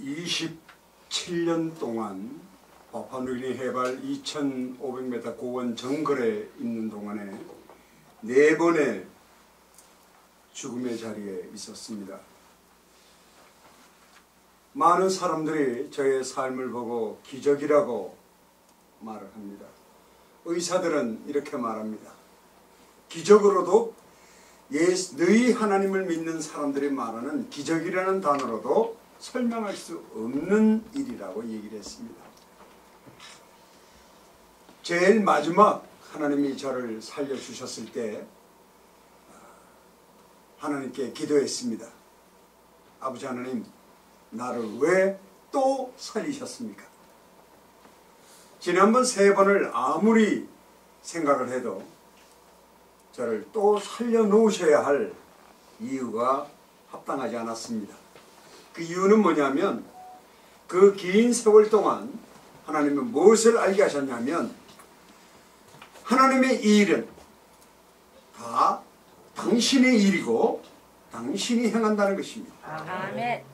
27년 동안 파푸아뉴기니 해발 2,500m 고원 정글에 있는 동안에 4번의 죽음의 자리에 있었습니다. 많은 사람들이 저의 삶을 보고 기적이라고 말을 합니다. 의사들은 이렇게 말합니다. 기적으로도 너희 하나님을 믿는 사람들이 말하는 기적이라는 단어로도 설명할 수 없는 일이라고 얘기를 했습니다. 제일 마지막 하나님이 저를 살려주셨을 때 하나님께 기도했습니다. 아버지 하나님, 나를 왜 또 살리셨습니까? 지난번 3번을 아무리 생각을 해도 저를 또 살려놓으셔야 할 이유가 합당하지 않았습니다. 그 이유는 뭐냐면 그 긴 세월 동안 하나님은 무엇을 알게 하셨냐면 하나님의 이 일은 다 당신의 일이고 당신이 행한다는 것입니다. 아멘.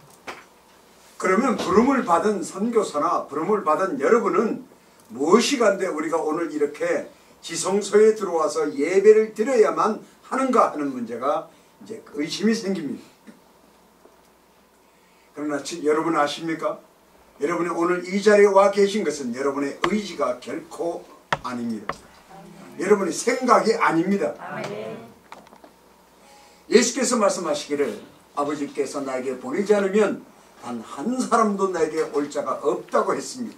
그러면 부름을 받은 선교사나 부름을 받은 여러분은 무엇이 간데 우리가 오늘 이렇게 지성소에 들어와서 예배를 드려야만 하는가 하는 문제가 이제 의심이 생깁니다. 그러나 여러분 아십니까? 여러분이 오늘 이 자리에 와 계신 것은 여러분의 의지가 결코 아닙니다. 여러분의 생각이 아닙니다. 예수께서 말씀하시기를 아버지께서 나에게 보내지 않으면 단 한 사람도 나에게 올 자가 없다고 했습니다.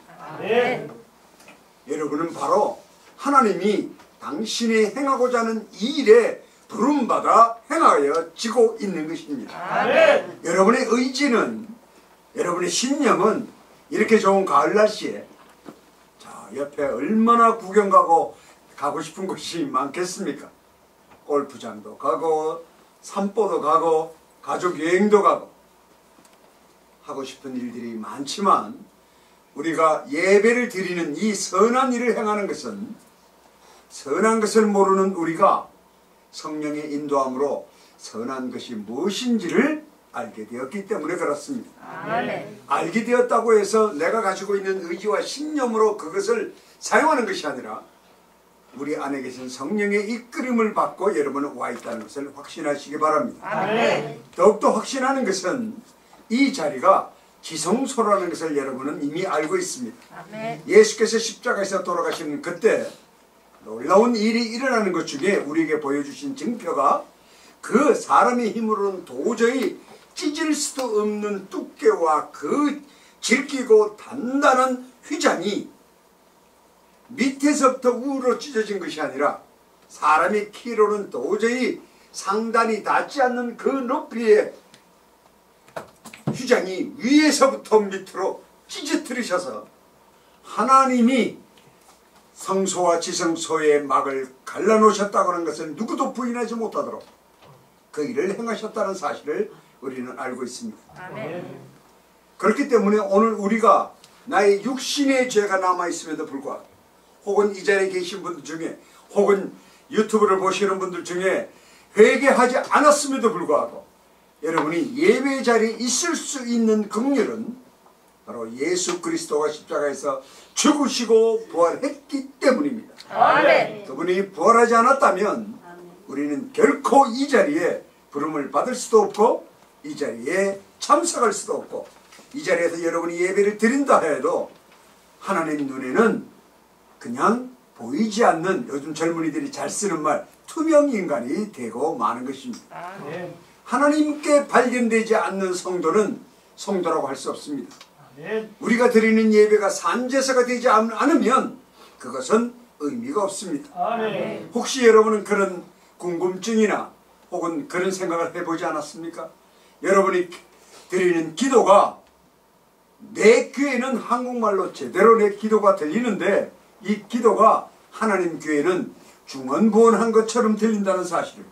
여러분은 바로 하나님이 당신이 행하고자 하는 이 일에 부름받아 행하여지고 있는 것입니다. 여러분의 의지는, 여러분의 신념은 이렇게 좋은 가을 날씨에 자 옆에 얼마나 구경 가고 싶은 곳이 많겠습니까? 골프장도 가고 산보도 가고 가족 여행도 가고 하고 싶은 일들이 많지만 우리가 예배를 드리는 이 선한 일을 행하는 것은 선한 것을 모르는 우리가 성령의 인도함으로 선한 것이 무엇인지를 알게 되었기 때문에 그렇습니다. 알게 되었다고 해서 내가 가지고 있는 의지와 신념으로 그것을 사용하는 것이 아니라 우리 안에 계신 성령의 이끌림을 받고 여러분은 와 있다는 것을 확신하시기 바랍니다. 더욱더 확신하는 것은 이 자리가 지성소라는 것을 여러분은 이미 알고 있습니다. 예수께서 십자가에서 돌아가시는 그때 놀라운 일이 일어나는 것 중에 우리에게 보여주신 증표가 그 사람의 힘으로는 도저히 찢을 수도 없는 두께와 그 질기고 단단한 휘장이 밑에서부터 위로 찢어진 것이 아니라 사람의 키로는 도저히 상단이 닿지 않는 그 높이의 휘장이 위에서부터 밑으로 찢어뜨리셔서 하나님이 성소와 지성소의 막을 갈라놓으셨다고 하는 것을 누구도 부인하지 못하도록 그 일을 행하셨다는 사실을 우리는 알고 있습니다. 그렇기 때문에 오늘 우리가 나의 육신의 죄가 남아있음에도 불구하고 혹은 이 자리에 계신 분들 중에 혹은 유튜브를 보시는 분들 중에 회개하지 않았음에도 불구하고 여러분이 예배 자리에 있을 수 있는 긍휼은 바로 예수 그리스도가 십자가에서 죽으시고 부활했기 때문입니다. 그분이 부활하지 않았다면 우리는 결코 이 자리에 부름을 받을 수도 없고 이 자리에 참석할 수도 없고 이 자리에서 여러분이 예배를 드린다 해도 하나님 눈에는 그냥 보이지 않는, 요즘 젊은이들이 잘 쓰는 말, 투명인간이 되고 마는 것입니다. 하나님께 발견되지 않는 성도는 성도라고 할 수 없습니다. 우리가 드리는 예배가 산제사가 되지 않으면 그것은 의미가 없습니다. 혹시 여러분은 그런 궁금증이나 혹은 그런 생각을 해보지 않았습니까? 여러분이 드리는 기도가 내 귀에는 한국말로 제대로 내 기도가 들리는데 이 기도가 하나님 귀에는 중언부언한 것처럼 들린다는 사실을,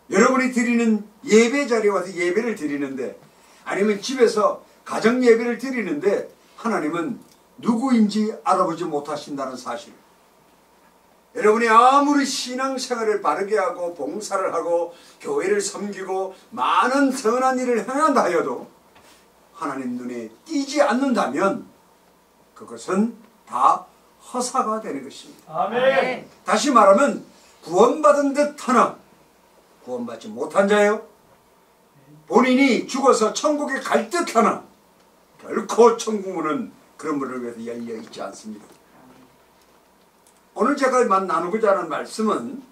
여러분이 드리는 예배 자리에 와서 예배를 드리는데 아니면 집에서 가정 예배를 드리는데 하나님은 누구인지 알아보지 못하신다는 사실, 여러분이 아무리 신앙생활을 바르게 하고 봉사를 하고 교회를 섬기고 많은 선한 일을 행한다 하여도 하나님 눈에 띄지 않는다면 그것은 다 허사가 되는 것입니다. 아멘. 다시 말하면 구원받은 듯 하나 구원받지 못한 자요, 본인이 죽어서 천국에 갈 듯 하나 결코 천국문은 그런 분을 위해서 열려 있지 않습니다. 오늘 제가 나누고자 하는 말씀은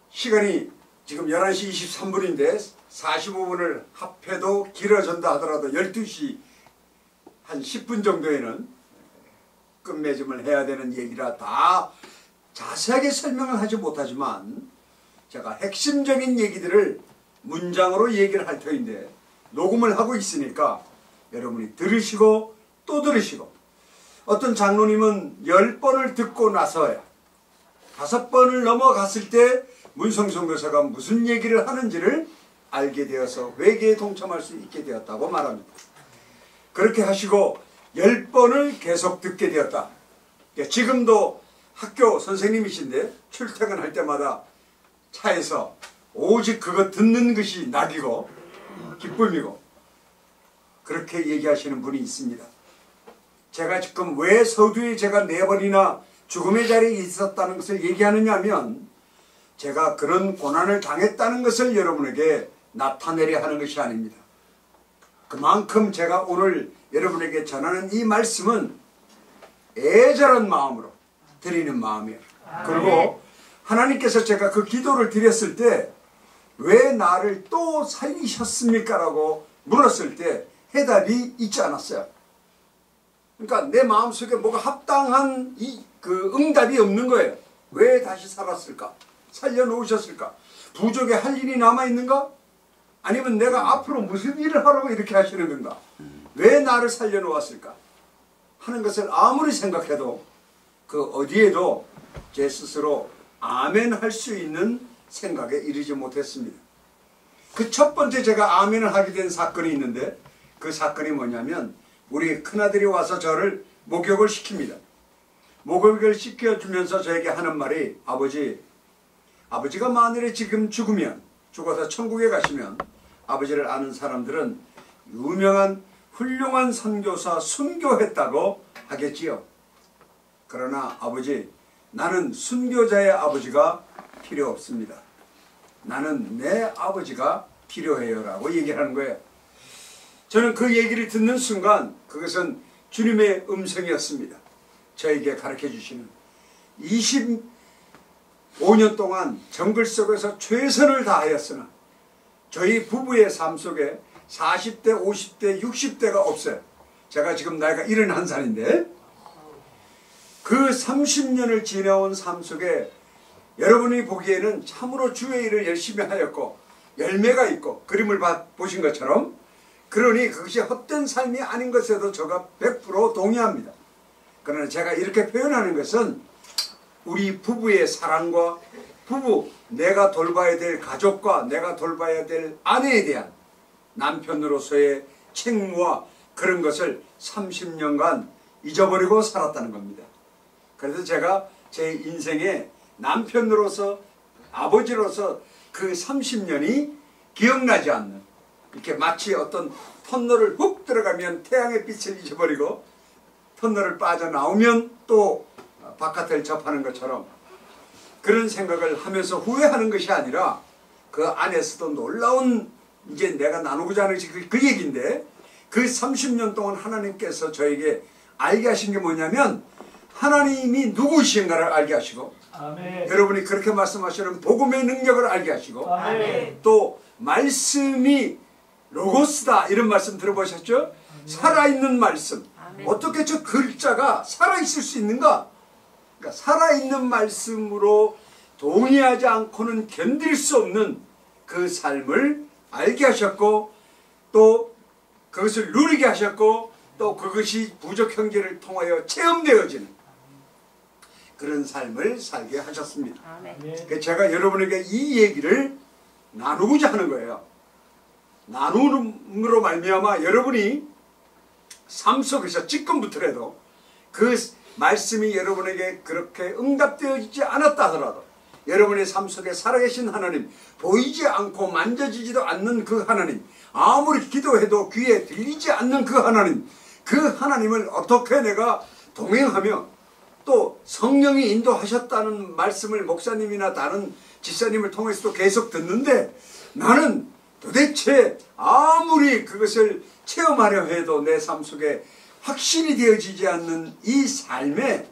시간이 지금 11시 23분인데 45분을 합해도 길어진다 하더라도 12시 한 10분 정도에는 끝맺음을 해야 되는 얘기라 다 자세하게 설명을 하지 못하지만 제가 핵심적인 얘기들을 문장으로 얘기를 할 터인데 녹음을 하고 있으니까 여러분이 들으시고 또 들으시고, 어떤 장로님은 10번을 듣고 나서야 5번을 넘어갔을 때 문성성 교사가 무슨 얘기를 하는지를 알게 되어서 회개에 동참할 수 있게 되었다고 말합니다. 그렇게 하시고 10번을 계속 듣게 되었다. 지금도 학교 선생님이신데 출퇴근할 때마다 차에서 오직 그거 듣는 것이 낙이고 기쁨이고 그렇게 얘기하시는 분이 있습니다. 제가 지금 왜 서두에 제가 4번이나 죽음의 자리에 있었다는 것을 얘기하느냐 하면 제가 그런 고난을 당했다는 것을 여러분에게 나타내려 하는 것이 아닙니다. 그만큼 제가 오늘 여러분에게 전하는 이 말씀은 애절한 마음으로 드리는 마음이에요. 그리고 하나님께서 제가 그 기도를 드렸을 때 왜 나를 또 살리셨습니까? 라고 물었을 때 해답이 있지 않았어요. 그러니까 내 마음속에 뭐가 합당한 그 응답이 없는 거예요. 왜 다시 살았을까? 살려놓으셨을까? 부족에 할 일이 남아있는가? 아니면 내가 앞으로 무슨 일을 하라고 이렇게 하시는 건가? 왜 나를 살려놓았을까? 하는 것을 아무리 생각해도 그 어디에도 제 스스로 아멘 할 수 있는 생각에 이르지 못했습니다. 그 첫 번째 제가 아멘을 하게 된 사건이 있는데 그 사건이 뭐냐면 우리 큰아들이 와서 저를 목욕을 시킵니다. 목욕을 시켜주면서 저에게 하는 말이 아버지가 만일에 지금 죽어서 천국에 가시면 아버지를 아는 사람들은 유명한 훌륭한 선교사 순교했다고 하겠지요. 그러나 아버지, 나는 순교자의 아버지가 필요 없습니다. 나는 내 아버지가 필요해요 라고 얘기하는 거예요. 저는 그 얘기를 듣는 순간 그것은 주님의 음성이었습니다. 저에게 가르쳐 주시는 25년 동안 정글 속에서 최선을 다하였으나 저희 부부의 삶 속에 40대, 50대, 60대가 없어요. 제가 지금 나이가 71살인데 그 30년을 지내온 삶 속에 여러분이 보기에는 참으로 주의 일을 열심히 하였고 열매가 있고 그림을 보신 것처럼, 그러니 그것이 헛된 삶이 아닌 것에도 제가 100% 동의합니다. 그러나 제가 이렇게 표현하는 것은 우리 부부의 사랑과 내가 돌봐야 될 가족과 내가 돌봐야 될 아내에 대한 남편으로서의 책무와 그런 것을 30년간 잊어버리고 살았다는 겁니다. 그래서 제가 제 인생에 남편으로서 아버지로서 그 30년이 기억나지 않는, 이렇게 마치 어떤 터널을 훅 들어가면 태양의 빛을 잊어버리고 터널을 빠져나오면 또 바깥을 접하는 것처럼 그런 생각을 하면서 후회하는 것이 아니라 그 안에서도 놀라운, 이제 내가 나누고자 하는 그 얘기인데, 그 30년 동안 하나님께서 저에게 알게 하신 게 뭐냐면 하나님이 누구신가를 알게 하시고, 아멘. 여러분이 그렇게 말씀하시는 복음의 능력을 알게 하시고, 아멘. 또 말씀이 로고스다 이런 말씀 들어보셨죠? 아멘. 살아있는 말씀. 아멘. 어떻게 저 글자가 살아있을 수 있는가? 그러니까 살아있는 말씀으로 동의하지 않고는 견딜 수 없는 그 삶을 알게 하셨고, 또 그것을 누리게 하셨고, 또 그것이 부족 형제를 통하여 체험되어지는 그런 삶을 살게 하셨습니다. 아멘. 제가 여러분에게 이 얘기를 나누고자 하는 거예요. 나눔으로 말미암아 여러분이 삶 속에서 지금부터라도 그 말씀이 여러분에게 그렇게 응답되어지지 않았다 하더라도 여러분의 삶 속에 살아계신 하나님, 보이지 않고 만져지지도 않는 그 하나님, 아무리 기도해도 귀에 들리지 않는 그 하나님을 어떻게 내가 동행하며 또 성령이 인도하셨다는 말씀을 목사님이나 다른 집사님을 통해서도 계속 듣는데 나는 도대체 아무리 그것을 체험하려 해도 내 삶 속에 확신이 되어지지 않는 이 삶에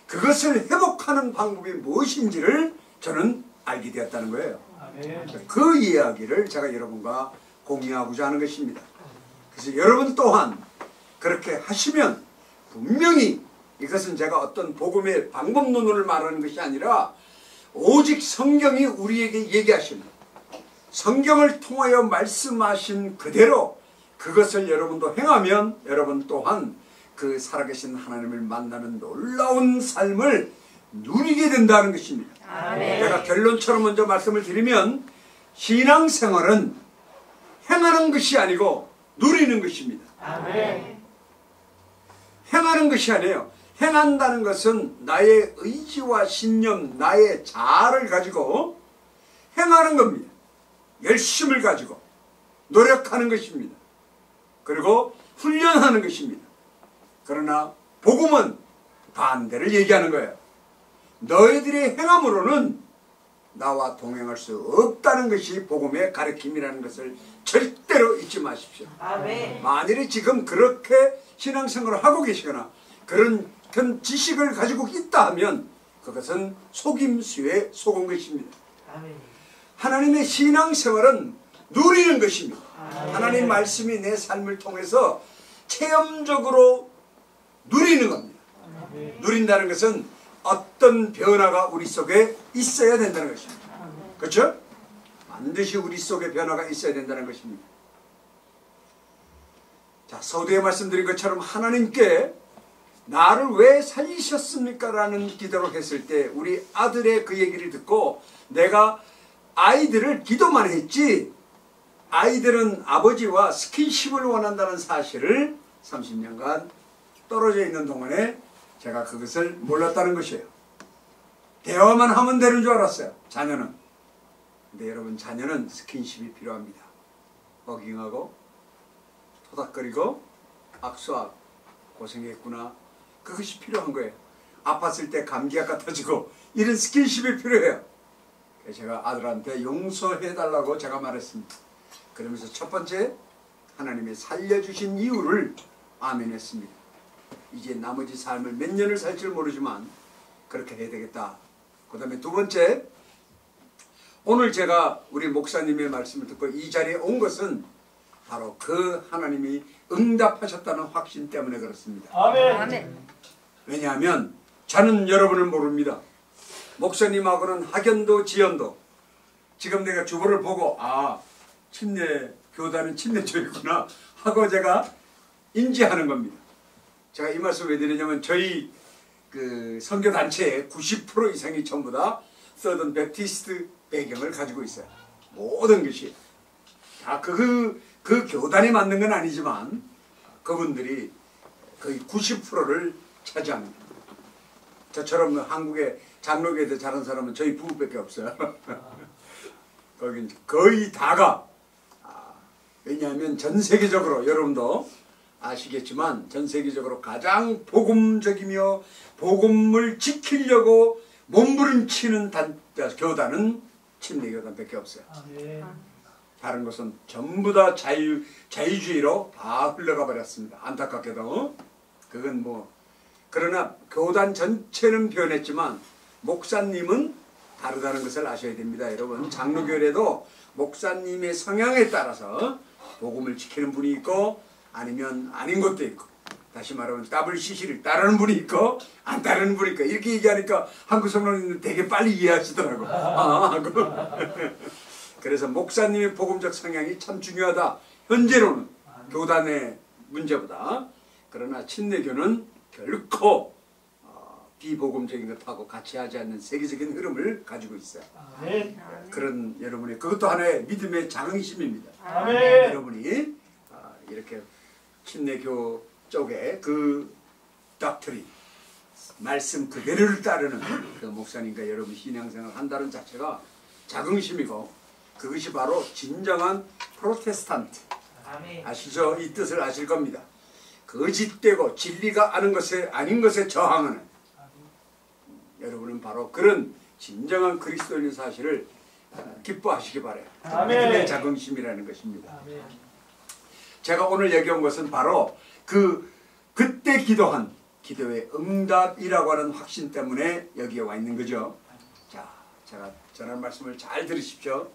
그것을 회복하는 방법이 무엇인지를 저는 알게 되었다는 거예요. 그 이야기를 제가 여러분과 공유하고자 하는 것입니다. 그래서 여러분 또한 그렇게 하시면 분명히 이것은 제가 어떤 복음의 방법론을 말하는 것이 아니라 오직 성경이 우리에게 얘기하시는 성경을 통하여 말씀하신 그대로 그것을 여러분도 행하면 여러분 또한 그 살아계신 하나님을 만나는 놀라운 삶을 누리게 된다는 것입니다. 아멘. 제가 결론처럼 먼저 말씀을 드리면 신앙생활은 행하는 것이 아니고 누리는 것입니다. 아멘. 행하는 것이 아니에요. 행한다는 것은 나의 의지와 신념, 나의 자아를 가지고 행하는 겁니다. 열심을 가지고 노력하는 것입니다. 그리고 훈련하는 것입니다. 그러나 복음은 반대를 얘기하는 거예요. 너희들의 행함으로는 나와 동행할 수 없다는 것이 복음의 가르침이라는 것을 절대로 잊지 마십시오. 아멘. 만일에 지금 그렇게 신앙생활을 하고 계시거나 그런 지식을 가지고 있다 하면 그것은 속임수에 속은 것입니다. 아멘. 하나님의 신앙생활은 누리는 것입니다. 아멘. 하나님 말씀이 내 삶을 통해서 체험적으로 누리는 겁니다. 아멘. 누린다는 것은 어떤 변화가 우리 속에 있어야 된다는 것입니다. 그렇죠? 반드시 우리 속에 변화가 있어야 된다는 것입니다. 자, 서두에 말씀드린 것처럼 하나님께 나를 왜 살리셨습니까? 라는 기도를 했을 때 우리 아들의 그 얘기를 듣고 내가 아이들을 기도만 했지 아이들은 아버지와 스킨십을 원한다는 사실을 30년간 떨어져 있는 동안에 제가 그것을 몰랐다는 것이에요. 대화만 하면 되는 줄 알았어요. 자녀는. 근데 여러분 자녀는 스킨십이 필요합니다. 어깅하고 토닥거리고 악수하고 고생했구나. 그것이 필요한 거예요. 아팠을 때 감기가 같아지고 이런 스킨십이 필요해요. 그래서 제가 아들한테 용서해달라고 제가 말했습니다. 그러면서 첫 번째 하나님이 살려주신 이유를 아멘했습니다. 이제 나머지 삶을 몇 년을 살지 모르지만 그렇게 해야 되겠다. 그 다음에 두 번째, 오늘 제가 우리 목사님의 말씀을 듣고 이 자리에 온 것은 바로 그 하나님이 응답하셨다는 확신 때문에 그렇습니다. 아멘. 왜냐하면 저는 여러분을 모릅니다. 목사님하고는 학연도 지연도. 지금 내가 주보를 보고 침례 교단은 침례 쪽이구나 하고 제가 인지하는 겁니다. 제가 이 말씀 왜 드리냐면 저희 그 선교단체의 90% 이상이 전부 다 서던 베프티스트 배경을 가지고 있어요. 모든 것이. 그 교단이 만든 건 아니지만 그분들이 거의 90%를 차지합니다. 저처럼 한국의 장로교에서 자란 사람은 저희 부부밖에 없어요. 거긴 거의 다가 왜냐하면 전 세계적으로 여러분도 아시겠지만 전 세계적으로 가장 복음적이며 복음을 지키려고 몸부림치는 교단은 침례교단밖에 없어요. 다른 것은 전부 다 자유주의로 다 흘러가 버렸습니다. 안타깝게도. 그건 뭐 그러나 교단 전체는 변했지만 목사님은 다르다는 것을 아셔야 됩니다. 여러분 장로교회도 목사님의 성향에 따라서 복음을 지키는 분이 있고 아니면 아닌 것도 있고 다시 말하면 WCC를 따르는 분이 있고 안 따르는 분이 있고 이렇게 얘기하니까 한국 성도님들 되게 빨리 이해하시더라고. 그래서 목사님의 복음적 성향이 참 중요하다. 현재로는 교단의 문제보다. 그러나 침례교는 결코 비복음적인 것하고 같이 하지 않는 세계적인 흐름을 가지고 있어요. 아멘. 그런 여러분의 그것도 하나의 믿음의 자긍심입니다. 아멘. 여러분이 이렇게 침례교 쪽에 그 닥트리 말씀 그대로를 따르는 그 목사님과 여러분 신앙생활을 한다는 자체가 자긍심이고 그것이 바로 진정한 프로테스탄트 아시죠? 이 뜻을 아실 겁니다. 거짓되고 진리가 아닌 것에 저항하는 여러분은 바로 그런 진정한 그리스도인의 사실을 기뻐하시기 바라요. 믿음의 자긍심이라는 것입니다. 제가 오늘 얘기한 것은 바로 그때 기도한 기도의 응답이라고 하는 확신 때문에 여기에 와 있는 거죠. 자, 제가 전한 말씀을 잘 들으십시오.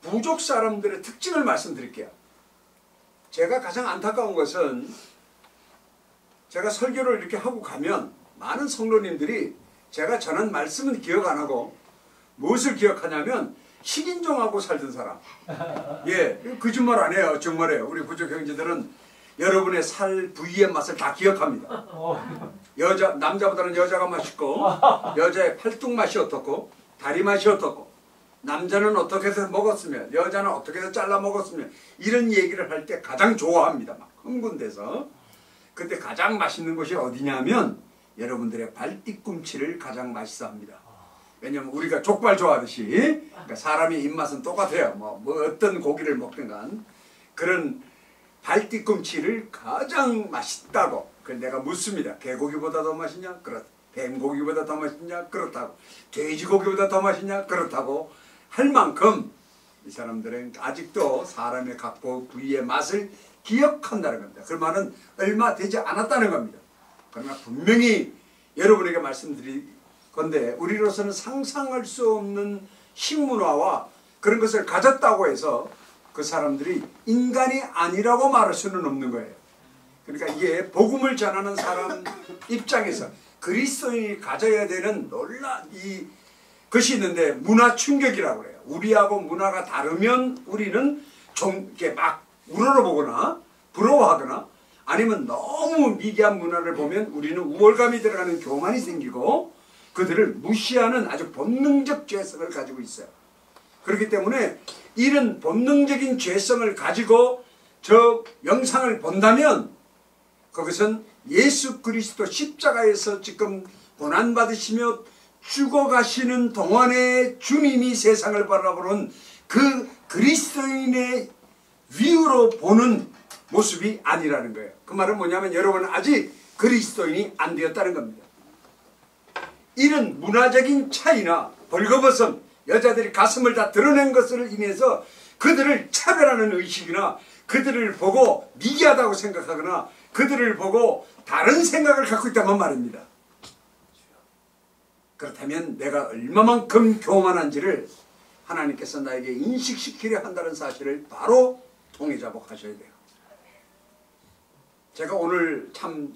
부족 사람들의 특징을 말씀드릴게요. 제가 가장 안타까운 것은 제가 설교를 이렇게 하고 가면 많은 성도님들이 제가 전한 말씀은 기억 안 하고 무엇을 기억하냐면 식인종하고 살던 사람. 예, 거짓말 안 해요. 정말이에요. 우리 부족 형제들은 여러분의 살 부위의 맛을 다 기억합니다. 남자보다는 여자가 맛있고 여자의 팔뚝 맛이 어떻고 다리 맛이 어떻고 남자는 어떻게 해서 먹었으면 여자는 어떻게 해서 잘라 먹었으면 이런 얘기를 할 때 가장 좋아합니다. 막 흥분돼서. 그때 가장 맛있는 곳이 어디냐면 여러분들의 발뒤꿈치를 가장 맛있어 합니다. 왜냐면 우리가 족발 좋아하듯이 그러니까 사람의 입맛은 똑같아요. 뭐 어떤 고기를 먹든 간 그런 발뒤꿈치를 가장 맛있다고. 그래서 내가 묻습니다. 개고기보다 더 맛있냐? 그렇다. 뱀고기보다 더 맛있냐? 그렇다고. 돼지고기보다 더 맛있냐? 그렇다고 할 만큼 이 사람들은 아직도 사람의 각 부위의 맛을 기억한다는 겁니다. 그 말은 얼마 되지 않았다는 겁니다. 그러나 분명히 여러분에게 말씀드릴 건데 우리로서는 상상할 수 없는 식문화와 그런 것을 가졌다고 해서 그 사람들이 인간이 아니라고 말할 수는 없는 거예요. 그러니까 이게 복음을 전하는 사람 입장에서 그리스도인이 가져야 되는 놀라운 것이 있는데 문화 충격이라고 그래요. 우리하고 문화가 다르면 우리는 좀 이렇게 막 우러러보거나 부러워하거나 아니면 너무 미개한 문화를 보면 우리는 우월감이 들어가는 교만이 생기고 그들을 무시하는 아주 본능적 죄성을 가지고 있어요. 그렇기 때문에 이런 본능적인 죄성을 가지고 저 영상을 본다면 그것은 예수 그리스도 십자가에서 지금 고난받으시며 죽어가시는 동안에 주님이 세상을 바라보는 그 그리스도인의 위유로 보는 모습이 아니라는 거예요. 그 말은 뭐냐면 여러분은 아직 그리스도인이 안 되었다는 겁니다. 이런 문화적인 차이나 벌거벗음, 여자들이 가슴을 다 드러낸 것을 인해서 그들을 차별하는 의식이나 그들을 보고 미개하다고 생각하거나 그들을 보고 다른 생각을 갖고 있다면 말입니다. 그렇다면 내가 얼마만큼 교만한지를 하나님께서 나에게 인식시키려 한다는 사실을 바로 통해자복하셔야 돼요. 제가 오늘 참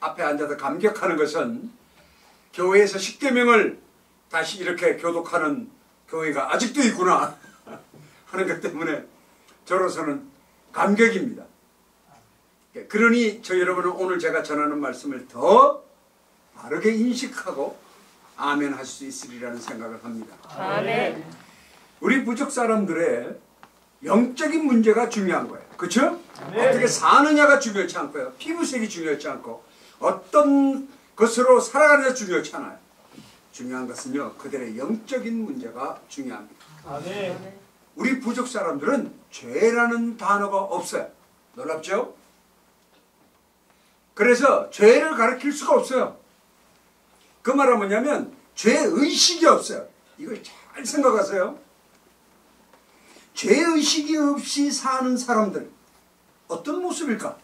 앞에 앉아서 감격하는 것은 교회에서 십계명을 다시 이렇게 교독하는 교회가 아직도 있구나 하는 것 때문에 저로서는 감격입니다. 그러니 저 여러분은 오늘 제가 전하는 말씀을 더 바르게 인식하고 아멘 할 수 있으리라는 생각을 합니다. 아멘. 우리 부족 사람들의 영적인 문제가 중요한 거예요. 그렇죠? 어떻게 사느냐가 중요치 않고요. 피부색이 중요치 않고 어떤 것으로 살아가느냐 중요치 않아요. 중요한 것은요. 그들의 영적인 문제가 중요합니다. 아멘. 우리 부족 사람들은 죄라는 단어가 없어요. 놀랍죠? 그래서 죄를 가르칠 수가 없어요. 그 말은 뭐냐면 죄의식이 없어요. 이걸 잘 생각하세요. 죄의식이 없이 사는 사람들 어떤 모습일까?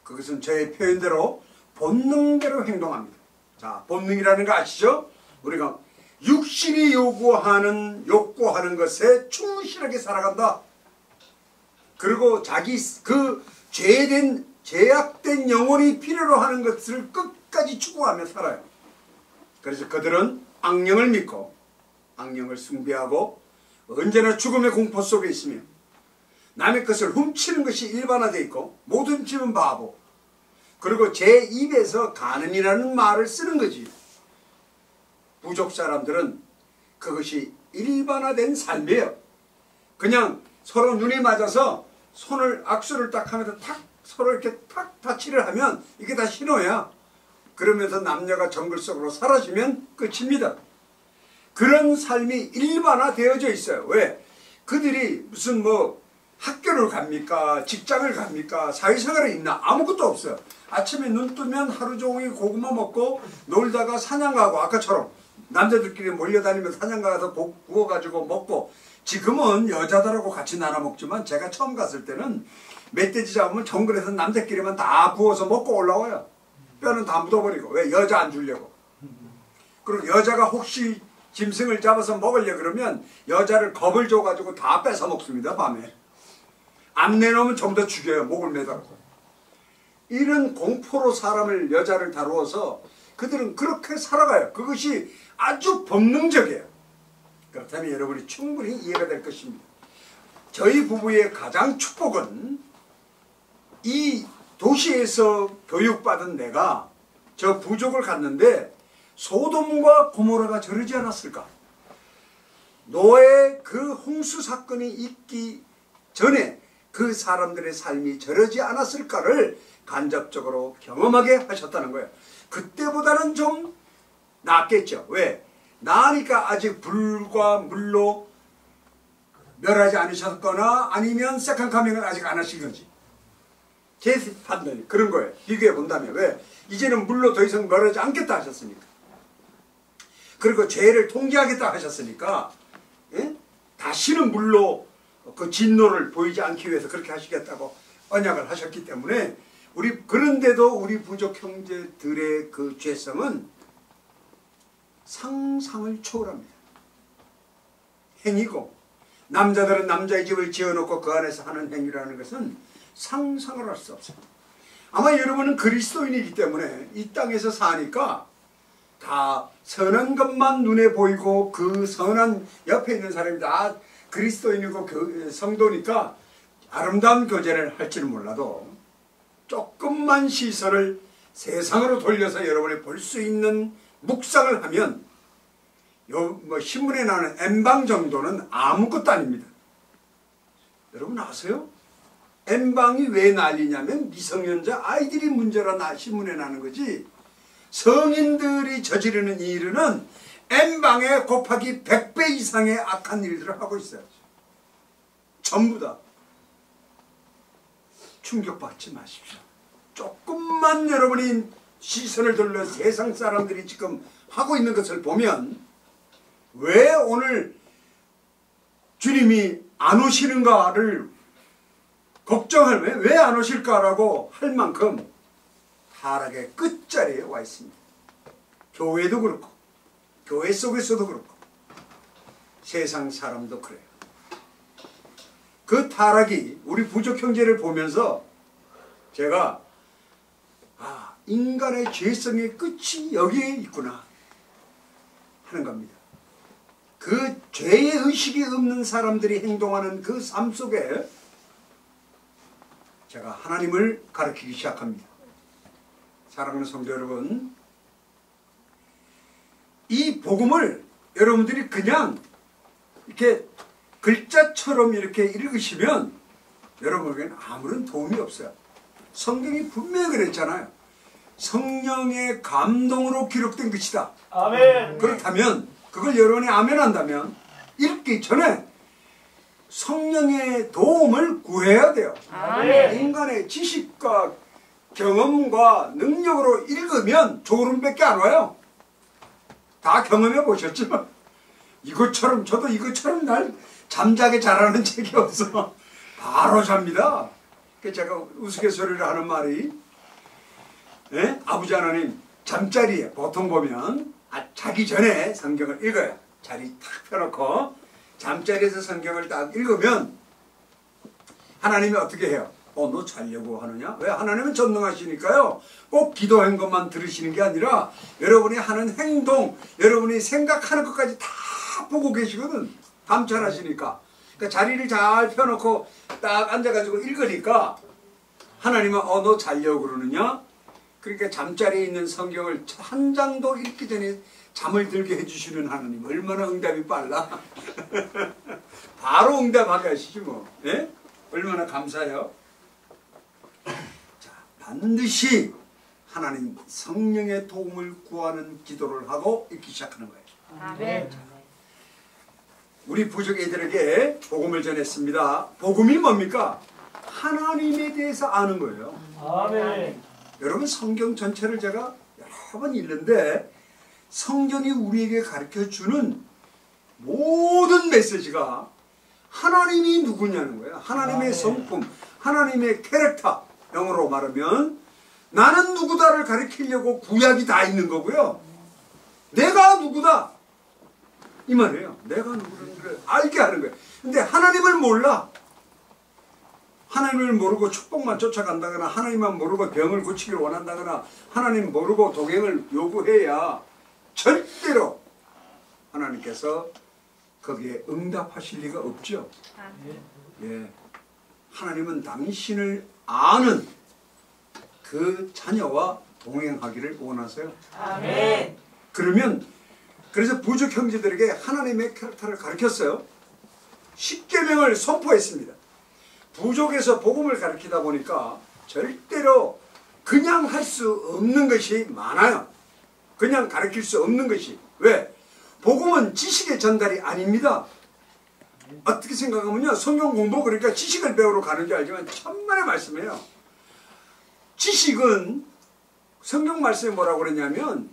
그것은 저의 표현대로 본능대로 행동합니다. 자, 본능이라는 거 아시죠? 우리가 육신이 욕구하는 것에 충실하게 살아간다. 그리고 자기 그 죄악된 영혼이 필요로 하는 것을 끝까지 추구하며 살아요. 그래서 그들은 악령을 믿고 악령을 숭배하고 언제나 죽음의 공포 속에 있으며 남의 것을 훔치는 것이 일반화되어 있고 못 훔치면 바보. 그리고 제 입에서 가늠이라는 말을 쓰는 거지. 부족 사람들은 그것이 일반화된 삶이에요. 그냥 서로 눈이 맞아서 악수를 딱 하면서 탁 서로 이렇게 탁 타치를 하면 이게 다 신호야. 그러면서 남녀가 정글 속으로 사라지면 끝입니다. 그런 삶이 일반화되어져 있어요. 왜? 그들이 무슨 학교를 갑니까? 직장을 갑니까? 사회생활에 있나? 아무것도 없어요. 아침에 눈 뜨면 하루 종일 고구마 먹고 놀다가 사냥 가고, 아까처럼 남자들끼리 몰려다니면서 사냥 가서 구워가지고 먹고. 지금은 여자들하고 같이 나눠 먹지만 제가 처음 갔을 때는 멧돼지 잡으면 정글에서 남자끼리만 다 구워서 먹고 올라와요. 뼈는 다 묻어버리고. 왜? 여자 안 주려고. 그리고 여자가 혹시 짐승을 잡아서 먹으려 그러면 여자를 겁을 줘가지고 다 뺏어 먹습니다. 밤에. 안 내놓으면 좀 더 죽여요. 목을 매달고. 이런 공포로 사람을, 여자를 다루어서 그들은 그렇게 살아가요. 그것이 아주 본능적이에요. 그렇다면 여러분이 충분히 이해가 될 것입니다. 저희 부부의 가장 축복은 이 도시에서 교육받은 내가 저 부족을 갔는데 소돔과 고모라가 저러지 않았을까? 노아의 그 홍수 사건이 있기 전에 그 사람들의 삶이 저러지 않았을까를 간접적으로 경험하게 하셨다는 거예요. 그때보다는 좀 낫겠죠. 왜? 나으니까 아직 불과 물로 멸하지 않으셨거나 아니면 세컨 카밍을 아직 안 하신 거지. 제 판단이 그런 거예요. 비교해 본다면. 왜? 이제는 물로 더 이상 멸하지 않겠다 하셨으니까. 그리고 죄를 통제하겠다 하셨으니까, 예? 다시는 물로 그 진노를 보이지 않기 위해서 그렇게 하시겠다고 언약을 하셨기 때문에 그런데도 우리 부족 형제들의 그 죄성은 상상을 초월합니다. 행위고, 남자들은 남자의 집을 지어놓고 그 안에서 하는 행위라는 것은 상상을 할 수 없습니다. 아마 여러분은 그리스도인이기 때문에 이 땅에서 사니까 다 선한 것만 눈에 보이고 그 선한 옆에 있는 사람이 다 그리스도인이고 성도니까 아름다운 교제를 할지는 몰라도 조금만 시선을 세상으로 돌려서 여러분이 볼 수 있는 묵상을 하면 신문에 나오는 N방 정도는 아무것도 아닙니다. 여러분 아세요? N방이 왜 난리냐면 미성년자 아이들이 문제라 신문에 나는 거지, 성인들이 저지르는 이 일은 N방에 곱하기 100배 이상의 악한 일들을 하고 있어요. 전부 다. 충격받지 마십시오. 조금만 여러분이 시선을 돌려 세상 사람들이 지금 하고 있는 것을 보면 왜 오늘 주님이 안 오시는가를 걱정하면 왜 안 오실까라고 할 만큼 타락의 끝자리에 와 있습니다. 교회도 그렇고 교회 속에서도 그렇고 세상 사람도 그래요. 그 타락이 우리 부족 형제를 보면서 제가 인간의 죄성의 끝이 여기에 있구나 하는 겁니다. 그 죄의 의식이 없는 사람들이 행동하는 그 삶 속에 제가 하나님을 가르치기 시작합니다. 사랑하는 성도 여러분, 이 복음을 여러분들이 그냥 이렇게 글자처럼 이렇게 읽으시면 여러분에게는 아무런 도움이 없어요. 성경이 분명히 그랬잖아요. 성령의 감동으로 기록된 것이다. 아멘. 그렇다면 그걸 여러분이 아멘 한다면 읽기 전에 성령의 도움을 구해야 돼요. 아멘. 인간의 지식과 경험과 능력으로 읽으면 졸음밖에 안 와요. 다 경험해 보셨죠? 이것처럼 저도 이것처럼 날 잠자게 잘하는 책이 없어. 바로 잡니다. 제가 우스갯소리를 하는 말이, 아버지 하나님 잠자리에 보통 보면 자기 전에 성경을 읽어요. 자리 탁 펴놓고 잠자리에서 성경을 딱 읽으면 하나님이 어떻게 해요? 너 자려고 하느냐? 왜? 하나님은 전능하시니까요. 꼭 기도한 것만 들으시는 게 아니라 여러분이 하는 행동, 여러분이 생각하는 것까지 다 보고 계시거든. 감찰하시니까. 그러니까 자리를 잘 펴놓고 딱 앉아가지고 읽으니까 하나님은 너 자려고 그러느냐? 그러니까 잠자리에 있는 성경을 한 장도 읽기 전에 잠을 들게 해주시는 하나님, 얼마나 응답이 빨라. 바로 응답하게 하시지 뭐. 예? 얼마나 감사해요. 자, 반드시 하나님 성령의 도움을 구하는 기도를 하고 읽기 시작하는 거예요. 아멘. 우리 부족 애들에게 복음을 전했습니다. 복음이 뭡니까? 하나님에 대해서 아는 거예요. 아멘. 여러분 성경 전체를 제가 여러 번 읽는데 성경이 우리에게 가르쳐주는 모든 메시지가 하나님이 누구냐는 거예요. 하나님의 성품, 하나님의 캐릭터. 영어로 말하면 나는 누구다를 가르치려고 구약이 다 있는 거고요. 내가 누구다 이 말이에요. 내가 누구를 알게 하는 거예요. 근데 하나님을 몰라. 하나님을 모르고 축복만 쫓아간다거나 하나님만 모르고 병을 고치기를 원한다거나 하나님 모르고 동행을 요구해야 절대로 하나님께서 거기에 응답하실 리가 없죠. 예. 하나님은 당신을 아는 그 자녀와 동행하기를 원하세요. 아멘. 그래서 부족 형제들에게 하나님의 캐릭터를 가르쳤어요. 십계명을 선포했습니다. 부족에서 복음을 가르치다 보니까 절대로 그냥 할 수 없는 것이 많아요. 그냥 가르칠 수 없는 것이. 왜? 복음은 지식의 전달이 아닙니다. 어떻게 생각하면요. 성경 공부 그러니까 지식을 배우러 가는 줄 알지만 천만의 말씀이에요. 지식은 성경 말씀에 뭐라고 그러냐면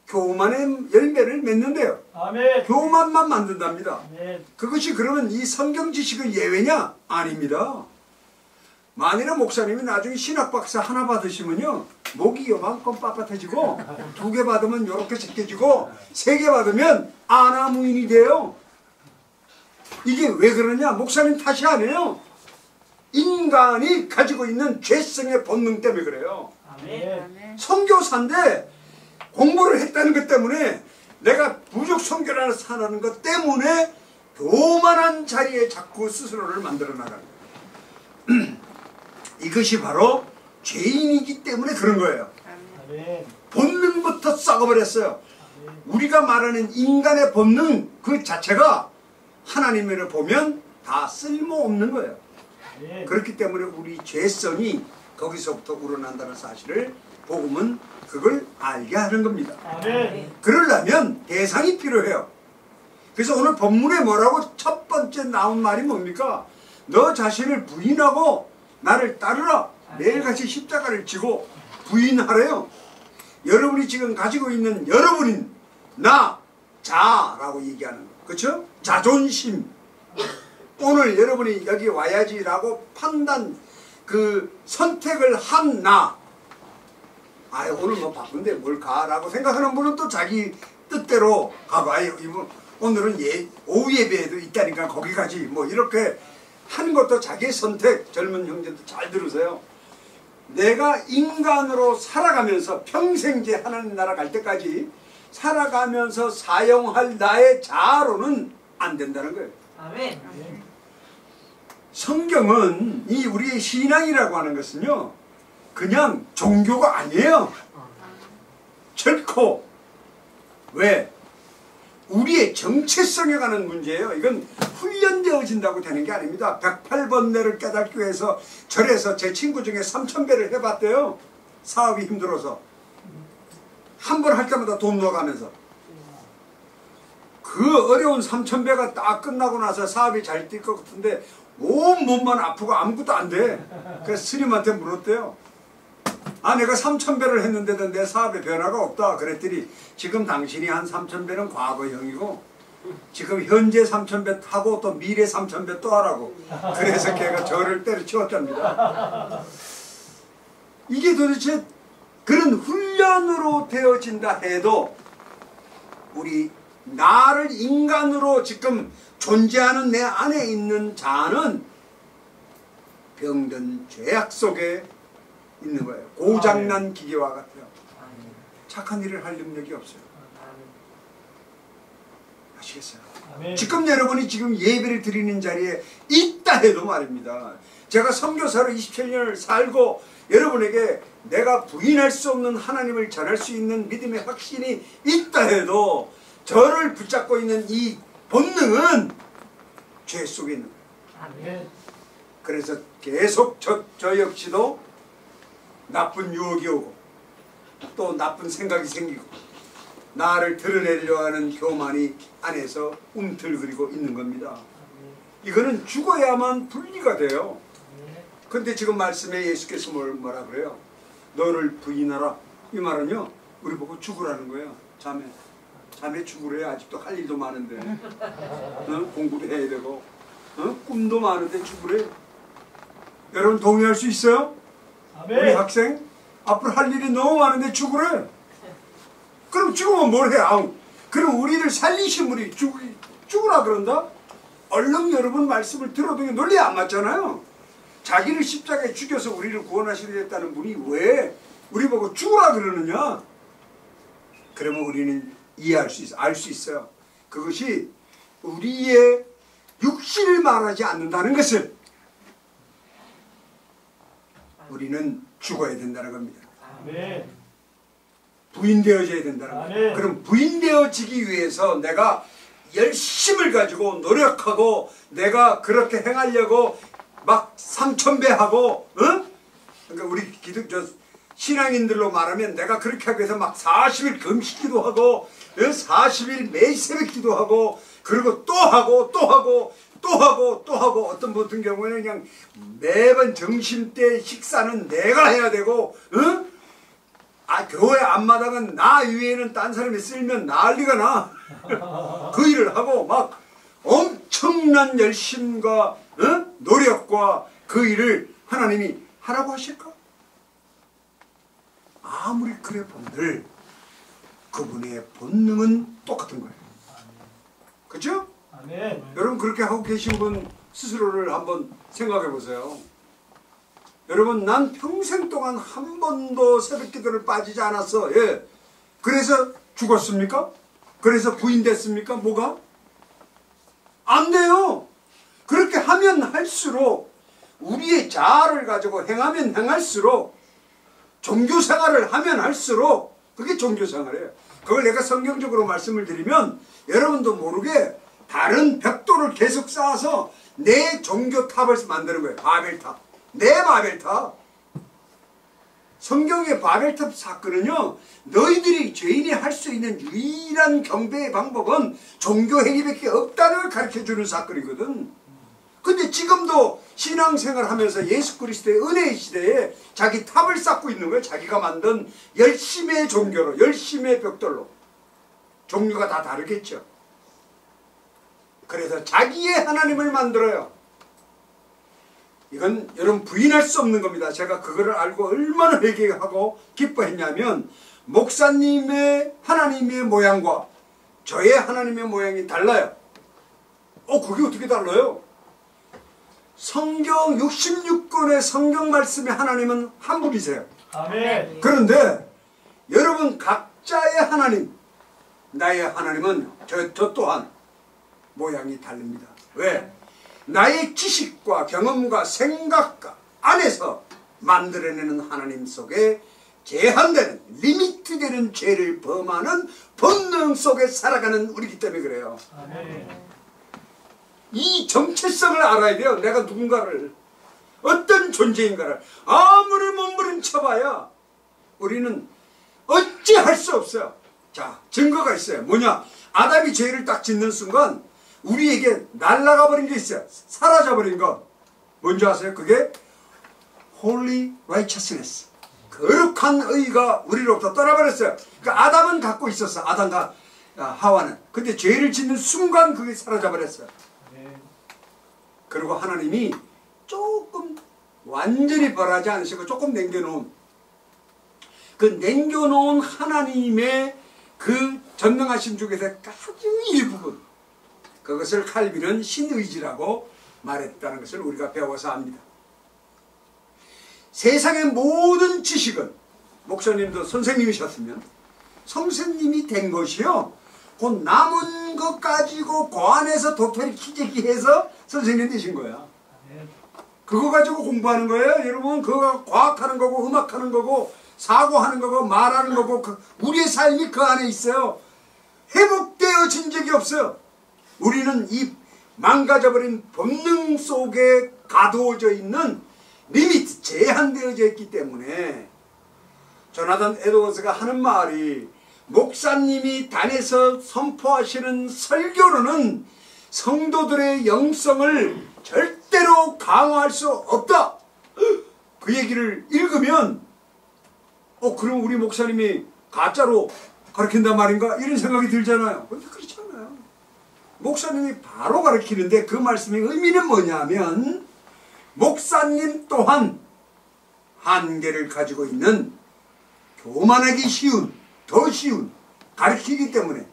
교만의 열매를 맺는데요. 아멘. 교만만 만든답니다. 아멘. 그것이 그러면 이 성경 지식은 예외냐? 아닙니다. 만일에 목사님이 나중에 신학박사 하나 받으시면요. 목이 요만큼 빳빳해지고 2개 받으면 요렇게 제껴지고 3개 받으면 아나무인이 돼요. 이게 왜 그러냐? 목사님 탓이 아니에요. 인간이 가지고 있는 죄성의 본능 때문에 그래요. 아멘. 선교사인데 공부를 했다는 것 때문에 내가 부족 선교를 하는 것 때문에 교만한 자리에 자꾸 스스로를 만들어 나가는 거예요. 이것이 바로 죄인이기 때문에 그런 거예요. 아멘. 본능부터 썩어버렸어요. 우리가 말하는 인간의 본능 그 자체가 하나님을 보면 다 쓸모없는 거예요. 아멘. 그렇기 때문에 우리 죄성이 거기서부터 우러난다는 사실을 복음은 그걸 알게 하는 겁니다. 아멘. 그러려면 대상이 필요해요. 그래서 오늘 본문에 뭐라고 첫 번째 나온 말이 뭡니까? 너 자신을 부인하고 나를 따르라. 매일같이 십자가를 지고 부인하래요. 여러분이 지금 가지고 있는 여러분인 나, 자라고 얘기하는 거. 그렇죠? 자존심. 오늘 여러분이 여기 와야지라고 판단 선택을 한 나. 오늘 뭐 바쁜데 뭘 가라고 생각하는 분은 또 자기 뜻대로 가고 이분 오늘은 오후 예배에도 있다니까 거기 가지 뭐 이렇게 하는 것도 자기의 선택. 젊은 형제도 잘 들으세요. 내가 인간으로 살아가면서 평생제 하나님 나라 갈 때까지 살아가면서 사용할 나의 자아로는 안 된다는 거예요. 아멘. 성경은 이 우리의 신앙이라고 하는 것은요 그냥 종교가 아니에요. 결코. 왜? 우리의 정체성에 관한 문제예요. 이건 훈련되어진다고 되는 게 아닙니다. 108번뇌를 깨닫기 위해서 절에서 제 친구 중에 3000배를 해봤대요. 사업이 힘들어서. 한 번 할 때마다 돈 넣어가면서. 그 어려운 3000배가 딱 끝나고 나서 사업이 잘 뛸 것 같은데 온 몸만 아프고 아무것도 안 돼. 그래서 스님한테 물었대요. 내가 3000배를 했는데도 내 사업에 변화가 없다. 그랬더니 지금 당신이 한 3000배는 과거형이고 지금 현재 3000배 타고 또 미래 3000배 또 하라고. 그래서 걔가 저를 때려치웠답니다. 이게 도대체 그런 훈련으로 되어진다 해도 우리 나를 인간으로 지금 존재하는 내 안에 있는 자는 병든 죄악 속에 있는 거예요. 고장난 기계와 같아요. 착한 일을 할 능력이 없어요. 아시겠어요? 지금 여러분이 지금 예배를 드리는 자리에 있다 해도 말입니다. 제가 선교사로 27년을 살고 여러분에게 내가 부인할 수 없는 하나님을 전할 수 있는 믿음의 확신이 있다 해도 저를 붙잡고 있는 이 본능은 죄 속에 있는 거예요. 그래서 계속 저 역시도 나쁜 유혹이 오고 또 나쁜 생각이 생기고 나를 드러내려 하는 교만이 안에서 움틀거리고 있는 겁니다. 이거는 죽어야만 분리가 돼요. 근데 지금 말씀에 예수께서 뭐라 그래요? 너를 부인하라. 이 말은요, 우리 보고 죽으라는 거예요. 자매 죽으래. 아직도 할 일도 많은데, 공부도 해야 되고, 꿈도 많은데 죽으래. 여러분 동의할 수 있어요? 우리 학생 앞으로 할 일이 너무 많은데 죽으래. 그럼 죽으면 뭘 해? 그럼 우리를 살리신 분이 죽으라 그런다? 얼른 여러분 말씀을 들어도 논리 안 맞잖아요. 자기를 십자가에 죽여서 우리를 구원하시겠다는 분이 왜 우리 보고 죽으라 그러느냐? 그러면 우리는 이해할 수 있어, 알 수 있어요. 그것이 우리의 육신을 말하지 않는다는 것을 우리는 죽어야 된다는 겁니다. 아멘. 부인되어져야 된다는 거예요. 그럼 부인되어지기 위해서 내가 열심을 가지고 노력하고 내가 그렇게 행하려고 막 3000배 하고, 그러니까 우리 신앙인들로 말하면 내가 그렇게 하기 위해서 막 40일 금식기도 하고 40일 매일 새벽 기도하고 그리고 또 하고 또 하고 또 하고 또 하고 어떤 분 같은 경우에는 그냥 매번 점심때 식사는 내가 해야 되고 교회 앞마당은 나 이외에는 딴 사람이 쓸면 난리가 나. 그 일을 하고 막 엄청난 열심과 노력과 그 일을 하나님이 하라고 하실까? 아무리 그래 본들 그분의 본능은 똑같은 거예요. 그렇죠? 아멘. 여러분 그렇게 하고 계신 분 스스로를 한번 생각해 보세요. 여러분 난 평생 동안 한 번도 새벽기도를 빠지지 않았어. 예. 그래서 죽었습니까? 그래서 부인됐습니까? 뭐가? 안 돼요. 그렇게 하면 할수록 우리의 자아를 가지고 행하면 행할수록 종교생활을 하면 할수록 그게 종교생활이에요. 그걸 내가 성경적으로 말씀을 드리면 여러분도 모르게 다른 벽돌을 계속 쌓아서 내 종교탑을 만드는 거예요. 바벨탑. 내 바벨탑. 성경의 바벨탑 사건은요, 너희들이 죄인이 할 수 있는 유일한 경배의 방법은 종교행위밖에 없다는 걸 가르쳐주는 사건이거든. 근데 지금도 신앙생활 하면서 예수 그리스도의 은혜의 시대에 자기 탑을 쌓고 있는 거예요. 자기가 만든 열심의 종교로, 열심의 벽돌로. 종류가 다 다르겠죠. 그래서 자기의 하나님을 만들어요. 이건 여러분 부인할 수 없는 겁니다. 제가 그거를 알고 얼마나 회개하고 기뻐했냐면 목사님의 하나님의 모양과 저의 하나님의 모양이 달라요. 그게 어떻게 달라요? 성경 66권의 성경 말씀의 하나님은 한 분이세요. 아멘. 그런데 여러분 각자의 하나님, 나의 하나님은 저 또한 모양이 다릅니다. 왜? 나의 지식과 경험과 생각과 안에서 만들어내는 하나님 속에 제한되는 리미트되는 죄를 범하는 본능 속에 살아가는 우리이기 때문에 그래요. 아멘. 이 정체성을 알아야 돼요. 내가 누군가를, 어떤 존재인가를 아무리 몸부림쳐봐야 우리는 어찌할 수 없어요. 자, 증거가 있어요. 뭐냐? 아담이 죄를 딱 짓는 순간 우리에게 날아가 버린 게 있어요. 사라져 버린 거. 뭔지 아세요? 그게 Holy Righteousness. 거룩한 의가 우리로부터 떠나버렸어요. 그러니까 아담은 갖고 있었어. 아담과 하와는. 근데 죄를 짓는 순간 그게 사라져 버렸어요. 그리고 하나님이 조금 완전히 벌하지 않으시고 조금 남겨놓은 그 남겨놓은 하나님의 그 전능하심 중에서 아주 일부분, 그것을 칼빈은 신의지라고 말했다는 것을 우리가 배워서 압니다. 세상의 모든 지식은 목사님도 선생님이셨으면 선생님이 된 것이요, 그 남은 것 가지고 그 안에서 도토리 키재기 해서 선생님 되신 거야. 그거 가지고 공부하는 거예요. 여러분 그거 과학하는 거고 음악하는 거고 사고하는 거고 말하는 거고 우리의 삶이 그 안에 있어요. 회복되어진 적이 없어요. 우리는 이 망가져버린 본능 속에 가두어져 있는 리미트, 제한되어져 있기 때문에 조나단 에드워즈가 하는 말이 목사님이 단에서 선포하시는 설교로는 성도들의 영성을 절대로 강화할 수 없다. 그 얘기를 읽으면 그럼 우리 목사님이 가짜로 가르친단 말인가? 이런 생각이 들잖아요. 근데 그렇지 않아요. 목사님이 바로 가르치는데 그 말씀의 의미는 뭐냐면 목사님 또한 한계를 가지고 있는 교만하기 쉬운, 더 쉬운 가르치기 때문에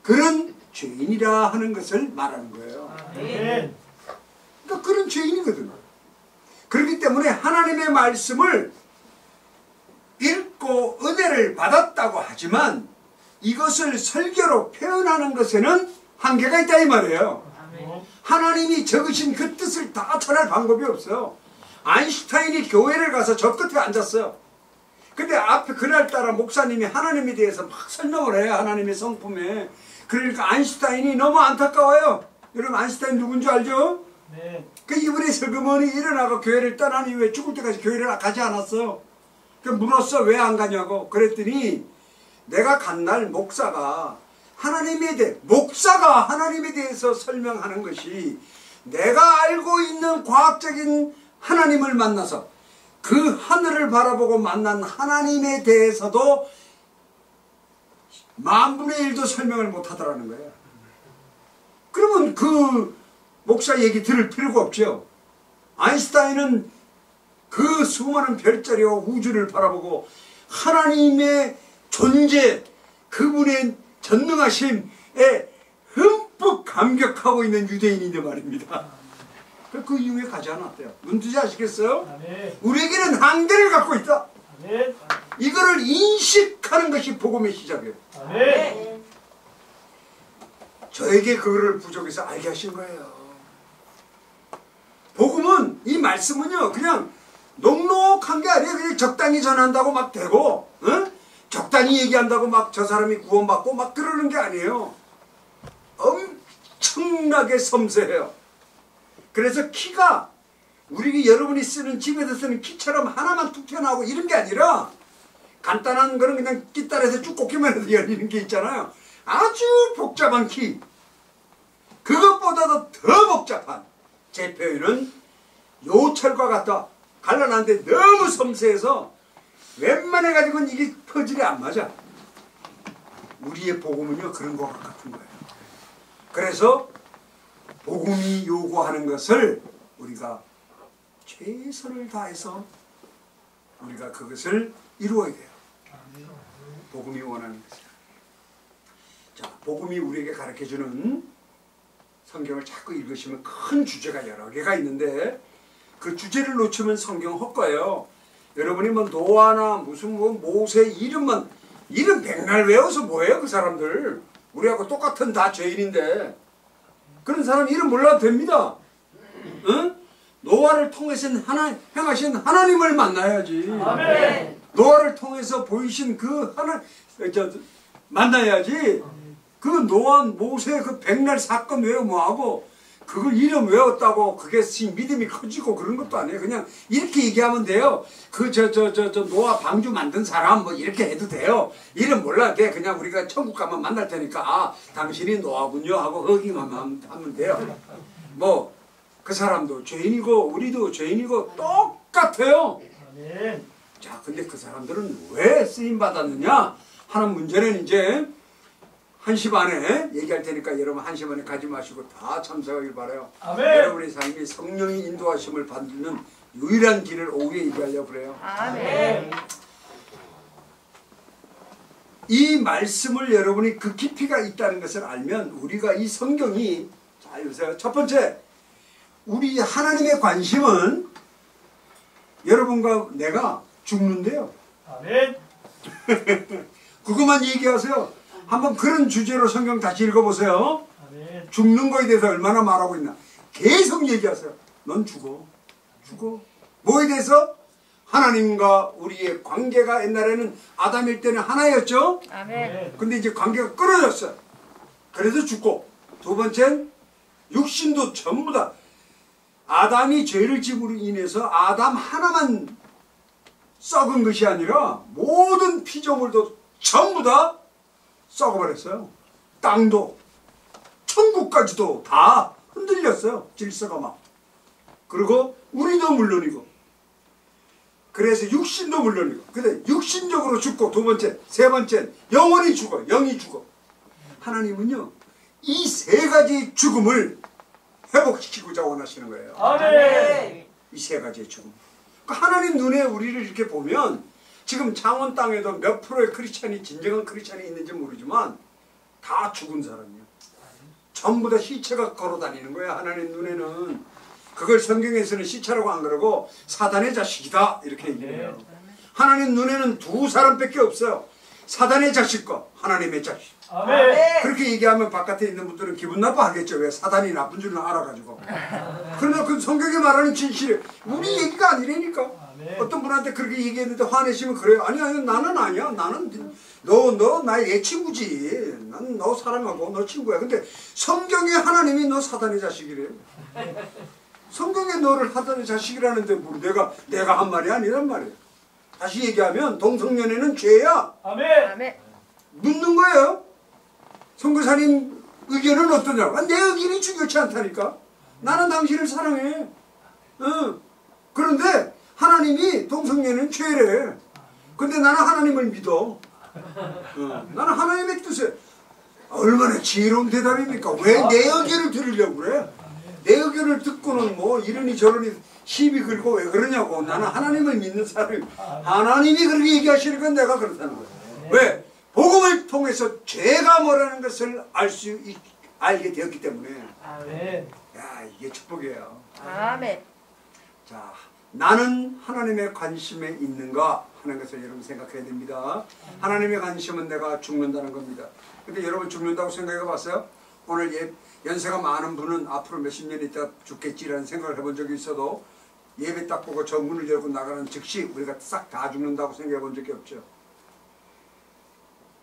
그런 죄인이라 하는 것을 말하는 거예요. 아멘. 그러니까 그런 죄인이거든요. 그렇기 때문에 하나님의 말씀을 읽고 은혜를 받았다고 하지만 이것을 설교로 표현하는 것에는 한계가 있다 이 말이에요. 하나님이 적으신 그 뜻을 다 전할 방법이 없어요. 아인슈타인이 교회를 가서 저 끝에 앉았어요. 근데 앞에 그날따라 목사님이 하나님에 대해서 막 설명을 해요. 하나님의 성품에. 그러니까 아인슈타인이 너무 안타까워요. 여러분 아인슈타인 누군지 알죠? 네. 그 이분이 슬그머니 일어나고 교회를 떠난 이후에 죽을 때까지 교회를 가지 않았어요. 그 물었어. 왜 안 가냐고. 그랬더니 내가 간 날 목사가 하나님에 대해서 설명하는 것이 내가 알고 있는 과학적인 하나님을 만나서 그 하늘을 바라보고 만난 하나님에 대해서도 만분의 1도 설명을 못하더라는 거예요. 그러면 그 목사 얘기 들을 필요가 없죠. 아인슈타인은 그 수많은 별자리와 우주를 바라보고 하나님의 존재, 그분의 전능하심에 흠뻑 감격하고 있는 유대인인데 말입니다. 그 이후에 가지 않았대요. 문제지 아시겠어요? 아멘. 우리에게는 한계를 갖고 있다. 아멘. 이거를 인식하는 것이 복음의 시작이에요. 아멘. 저에게 그거를 부족해서 알게 하신 거예요. 복음은, 이 말씀은요 그냥 녹록한 게 아니에요. 그냥 적당히 전한다고 막 되고 적당히 얘기한다고 막 저 사람이 구원받고 막 그러는 게 아니에요. 엄청나게 섬세해요. 그래서 키가 우리 여러분이 쓰는 집에서 쓰는 키처럼 하나만 툭 튀어나오고 이런 게 아니라 간단한 거는 그냥 깃달에서 쭉 꽂기만 해도 열리는 게 있잖아요. 아주 복잡한 키. 그것보다도 더 복잡한 제 표현은 요철과 같다. 갈라놨는데 너무 섬세해서 웬만해가지고는 이게 퍼즐이 안 맞아. 우리의 복음은요 그런 것 같은 거예요. 그래서 복음이 요구하는 것을 우리가 최선을 다해서 우리가 그것을 이루어야 돼요. 복음이 원하는 것을. 자, 복음이 우리에게 가르쳐주는 성경을 자꾸 읽으시면 큰 주제가 여러 개가 있는데 그 주제를 놓치면 성경 헛거예요. 여러분이 뭐 노아나 무슨 뭐 모세 이름 백날 외워서 뭐예요 그 사람들. 우리하고 똑같은 다 죄인인데 그런 사람 이름 몰라도 됩니다. 응? 노아를 통해서 행하신 하나님을 만나야지. 아멘. 노아를 통해서 보이신 그 만나야지. 그 노아 모세 그 백날 사건 외워 뭐하고 그걸 이름 외웠다고 그게 믿음이 커지고 그런 것도 아니에요. 그냥 이렇게 얘기하면 돼요. 그 노아 방주 만든 사람 뭐 이렇게 해도 돼요. 이름 몰라도 돼. 그냥 우리가 천국 가면 만날 테니까 아 당신이 노아군요 하고 거기만 하면 돼요. 뭐 그 사람도 죄인이고 우리도 죄인이고 똑같아요. 아멘. 자, 근데 그 사람들은 왜 쓰임 받았느냐 하는 문제는 이제 1시 반에 얘기할 테니까 여러분 1시 반에 가지 마시고 다 참석하길 바라요. 아멘. 여러분의 삶이 성령의 인도하심을 받는 유일한 길을 오후에 얘기하려고 그래요. 아멘. 이 말씀을 여러분이 그 깊이가 있다는 것을 알면 우리가 이 성경이 자 보세요. 첫 번째 우리 하나님의 관심은 여러분과 내가 죽는데요. 아멘. 그것만 얘기하세요. 한번 그런 주제로 성경 다시 읽어보세요. 아멘. 죽는 거에 대해서 얼마나 말하고 있나. 계속 얘기하세요. 넌 죽어. 죽어. 뭐에 대해서? 하나님과 우리의 관계가 옛날에는 아담일 때는 하나였죠. 아멘. 근데 이제 관계가 끊어졌어요. 그래서 죽고. 두 번째는 육신도 전부 다 아담이 죄를 지으로 인해서 아담 하나만 썩은 것이 아니라 모든 피조물도 전부 다 썩어버렸어요. 땅도 천국까지도 다 흔들렸어요. 질서가 막. 그리고 우리도 물론이고, 그래서 육신도 물론이고, 근데 육신적으로 죽고, 두 번째, 세 번째 영원히 죽어, 영이 죽어. 하나님은요 이 세 가지 죽음을 회복시키고자 원하시는 거예요. 아멘. 이 세 가지의 죽음. 그러니까 하나님 눈에 우리를 이렇게 보면 지금 창원 땅에도 몇 프로의 크리스찬이, 진정한 크리스찬이 있는지 모르지만 다 죽은 사람이에요. 전부 다 시체가 걸어다니는 거예요. 하나님 눈에는. 그걸 성경에서는 시체라고 안 그러고 사단의 자식이다 이렇게 얘기해요. 하나님 눈에는 두 사람밖에 없어요. 사단의 자식과 하나님의 자식. 아멘. 그렇게 얘기하면 바깥에 있는 분들은 기분 나빠하겠죠. 왜? 사단이 나쁜 줄은 알아가지고. 그러나 그 성경이 말하는 진실이 우리 얘기가 아니라니까. 어떤 분한테 그렇게 얘기했는데 화내시면 그래요. 아니 나는 아니야. 나는 너 나의 친구지. 난 너 사랑하고 너 친구야. 근데 성경에 하나님이 너 사단의 자식이래. 성경에 너를 사단의 자식이라는데 뭐 내가 한 말이 아니란 말이에요. 다시 얘기하면 동성연애는 죄야. 아멘. 묻는 거예요. 선교사님 의견은 어떠냐고. 내 의견이 중요치 않다니까. 나는 당신을 사랑해. 그런데 하나님이 동성연애는 죄래. 근데 나는 하나님을 믿어. 나는 하나님의 뜻에. 얼마나 지혜로운 대답입니까? 왜 내 의견을 들으려고 그래? 내 의견을 듣고는 뭐 이러니 저러니 시비 걸고 왜 그러냐고. 나는 하나님을 믿는 사람이. 하나님이 그렇게 얘기하시니까 내가 그렇다는 거예요. 왜? 복음을 통해서 죄가 뭐라는 것을 알게 되었기 때문에. 아멘. 야, 이게 축복이에요. 아멘. 자, 나는 하나님의 관심에 있는가 하는 것을 여러분 생각해야 됩니다. 하나님의 관심은 내가 죽는다는 겁니다. 근데 여러분 죽는다고 생각해 봤어요? 오늘 연세가 많은 분은 앞으로 몇십 년 있다 죽겠지라는 생각을 해본 적이 있어도 예배 딱 보고 저 문을 열고 나가는 즉시 우리가 싹 다 죽는다고 생각해 본 적이 없죠.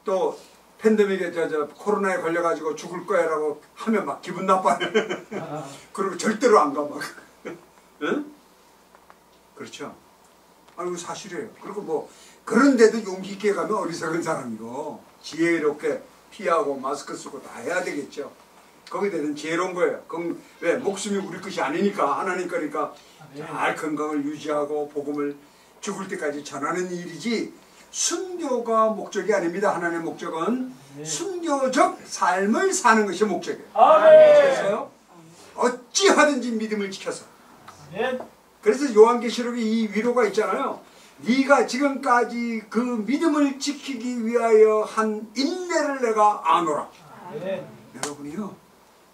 또 팬데믹에 코로나에 걸려가지고 죽을 거야라고 하면 막 기분 나빠요. 그리고 절대로 안 가 막. 응? 그렇죠. 아이고 사실이에요. 그리고 뭐 그런데도 용기 있게 가면 어리석은 사람이고 지혜롭게 피하고 마스크 쓰고 다 해야 되겠죠. 거기에 대해서는 지혜로운 거예요. 그럼 왜? 목숨이 우리 것이 아니니까 하나님 거니까 잘 건강을 유지하고 복음을 죽을 때까지 전하는 일이지 순교가 목적이 아닙니다. 하나님의 목적은 순교적 삶을 사는 것이 목적이에요. 그래서요 어찌하든지 믿음을 지켜서. 그래서 요한계시록에 이 위로가 있잖아요. 네가 지금까지 그 믿음을 지키기 위하여 한 인내를 내가 아노라. 여러분이요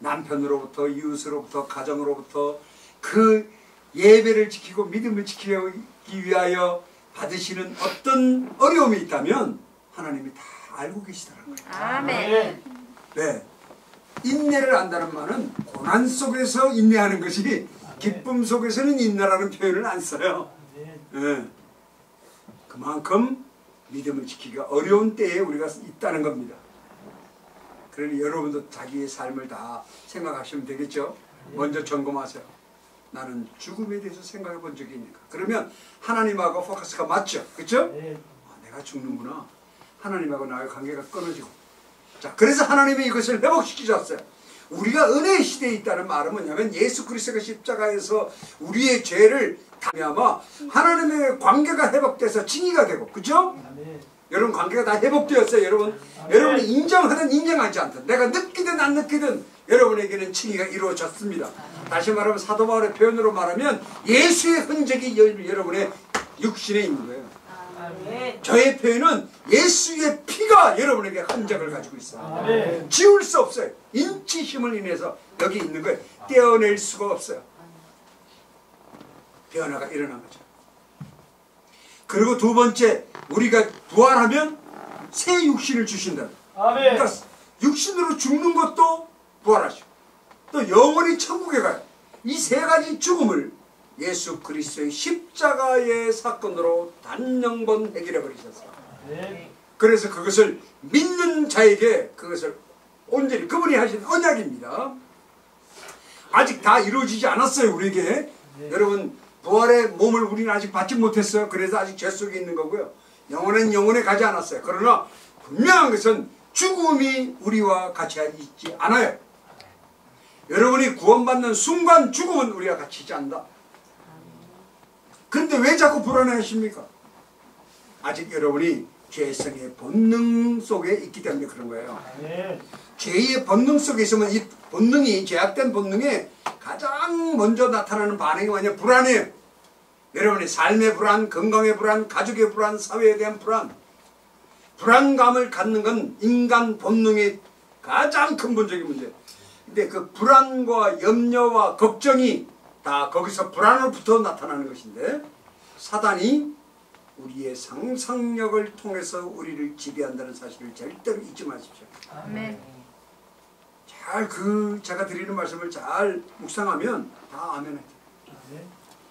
남편으로부터 이웃으로부터 가정으로부터 그 예배를 지키고 믿음을 지키기 위하여 받으시는 어떤 어려움이 있다면 하나님이 다 알고 계시더라고요. 아멘. 네, 인내를 안다는 말은 고난 속에서 인내하는 것이 기쁨 속에서는 인내라는 표현을 안 써요. 네. 그만큼 믿음을 지키기가 어려운 때에 우리가 있다는 겁니다. 그러니 여러분도 자기의 삶을 다 생각하시면 되겠죠. 먼저 점검하세요. 나는 죽음에 대해서 생각해 본 적이 있는가. 그러면 하나님하고 포커스가 맞죠. 그렇죠? 내가 죽는구나. 하나님하고 나의 관계가 끊어지고. 자, 그래서 하나님이 이것을 회복시키셨어요. 우리가 은혜의 시대에 있다는 말은 뭐냐면 예수 그리스도가 십자가에서 우리의 죄를 담아마 하나님의 관계가 회복돼서 칭의가 되고. 그렇죠? 여러분 관계가 다 회복되었어요. 여러분이 인정하든 인정하지 않든 내가 느끼든 안 느끼든 여러분에게는 칭의가 이루어졌습니다. 다시 말하면 사도 바울의 표현으로 말하면 예수의 흔적이 여러분의 육신에 있는 거예요. 저의 표현은 예수의 피가 여러분에게 흔적을 가지고 있어요. 지울 수 없어요. 인치 힘을 인해서 여기 있는 거예요. 떼어낼 수가 없어요. 변화가 일어난 거죠. 그리고 두 번째, 우리가 부활하면 새 육신을 주신다. 그러니까 육신으로 죽는 것도 부활하시고 또 영원히 천국에 가요. 이 세 가지 죽음을 예수 그리스도의 십자가의 사건으로 단영번 해결해 버리셨어요. 그래서 그것을 믿는 자에게 그것을 온전히 그분이 하신 언약입니다. 아직 다 이루어지지 않았어요. 우리에게. 여러분 부활의 몸을 우리는 아직 받지 못했어요. 그래서 아직 죄 속에 있는 거고요. 영혼은 영혼에 가지 않았어요. 그러나 분명한 것은 죽음이 우리와 같이 있지 않아요. 여러분이 구원받는 순간 죽음은 우리와 같이 있지 않는다. 그런데 왜 자꾸 불안해하십니까? 아직 여러분이 죄성의 본능 속에 있기 때문에 그런 거예요. 죄의 본능 속에 있으면 이 본능이, 죄악된 본능에 가장 먼저 나타나는 반응이 뭐냐? 불안이에요. 여러분의 삶의 불안, 건강의 불안, 가족의 불안, 사회에 대한 불안. 불안감을 갖는 건 인간 본능의 가장 근본적인 문제예요. 근데 그 불안과 염려와 걱정이 다 거기서 불안으로부터 나타나는 것인데, 사단이 우리의 상상력을 통해서 우리를 지배한다는 사실을 절대로 잊지 마십시오. 아멘. 잘 제가 드리는 말씀을 잘 묵상하면 다 아멘.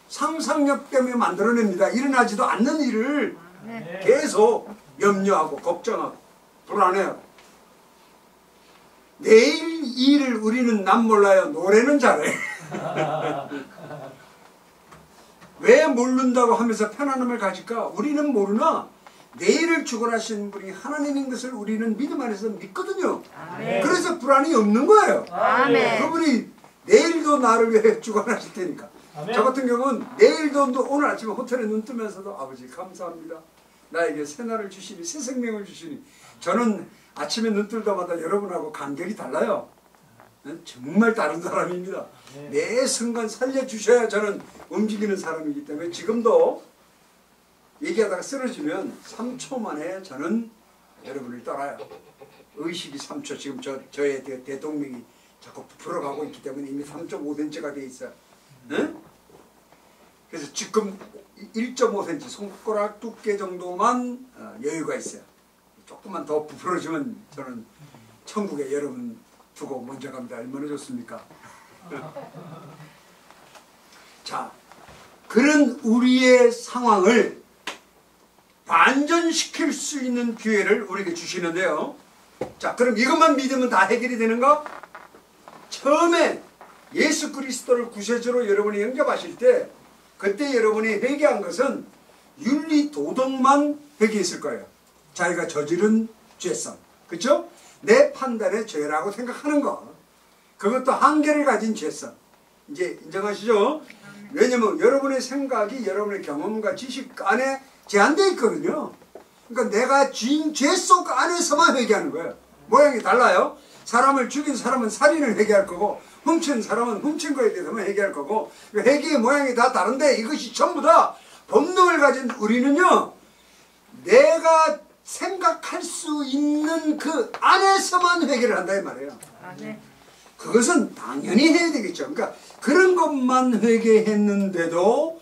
상상력 때문에 만들어냅니다. 일어나지도 않는 일을 계속 염려하고 걱정하고 불안해하고. 내일 일을 우리는 남 몰라요. 노래는 잘해. 왜 모른다고 하면서 편안함을 가질까? 우리는 모르나 내일을 주관하신 분이 하나님인 것을 우리는 믿음 안에서 믿거든요. 아멘. 그래서 불안이 없는 거예요. 아멘. 그분이 내일도 나를 위해 주관하실 테니까. 아멘. 저 같은 경우는 내일도 오늘 아침에 호텔에 눈 뜨면서도 아버지 감사합니다. 나에게 새날을 주시니 새 생명을 주시니. 저는 아침에 눈 뜨자마자 여러분하고 간격이 달라요. 정말 다른 사람입니다. 매 순간 살려주셔야 저는 움직이는 사람이기 때문에 지금도 얘기하다가 쓰러지면 3초 만에 저는 여러분을 따라요. 의식이 3초. 지금 저의 대동맥이 자꾸 부풀어가고 있기 때문에 이미 3.5cm가 돼 있어요. 네? 그래서 지금 1.5cm 손가락 두께 정도만 여유가 있어요. 조금만 더 부풀어지면 저는 천국에 여러분 두고 먼저 갑니다. 얼마나 좋습니까? 자, 그런 우리의 상황을 반전시킬 수 있는 기회를 우리에게 주시는데요. 자, 그럼 이것만 믿으면 다 해결이 되는가? 처음에 예수 그리스도를 구세주로 여러분이 영접하실 때 그때 여러분이 회개한 것은 윤리 도덕만 회개했을 거예요. 자기가 저지른 죄성, 그렇죠? 내 판단의 죄라고 생각하는 거, 그것도 한계를 가진 죄성. 이제 인정하시죠? 왜냐면 여러분의 생각이 여러분의 경험과 지식 안에 제한되어 있거든요. 그러니까 내가 지은 죄 속 안에서만 회개하는 거예요. 모양이 달라요. 사람을 죽인 사람은 살인을 회개할 거고, 훔친 사람은 훔친 거에 대해서만 회개할 거고, 회개의 모양이 다 다른데 이것이 전부 다 본능을 가진 우리는요, 내가 생각할 수 있는 그 안에서만 회개를 한다 이 말이에요. 네. 그것은 당연히 해야 되겠죠. 그러니까 그런 것만 회개했는데도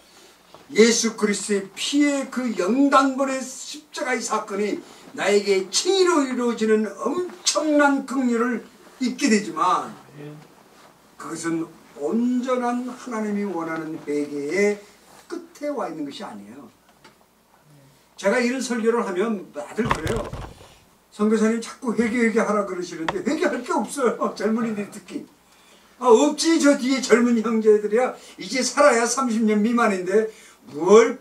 예수 그리스도의 피의 그 영단번의 십자가의 사건이 나에게 칭의로 이루어지는 엄청난 긍휼을 입게 되지만, 그것은 온전한 하나님이 원하는 회개의 끝에 와 있는 것이 아니에요. 제가 이런 설교를 하면 다들 그래요. 선교사님 자꾸 회개하라 그러시는데 회개할 게 없어요. 젊은이들이 특히. 없지. 저 뒤에 젊은 형제들이야 이제 살아야 30년 미만인데 뭘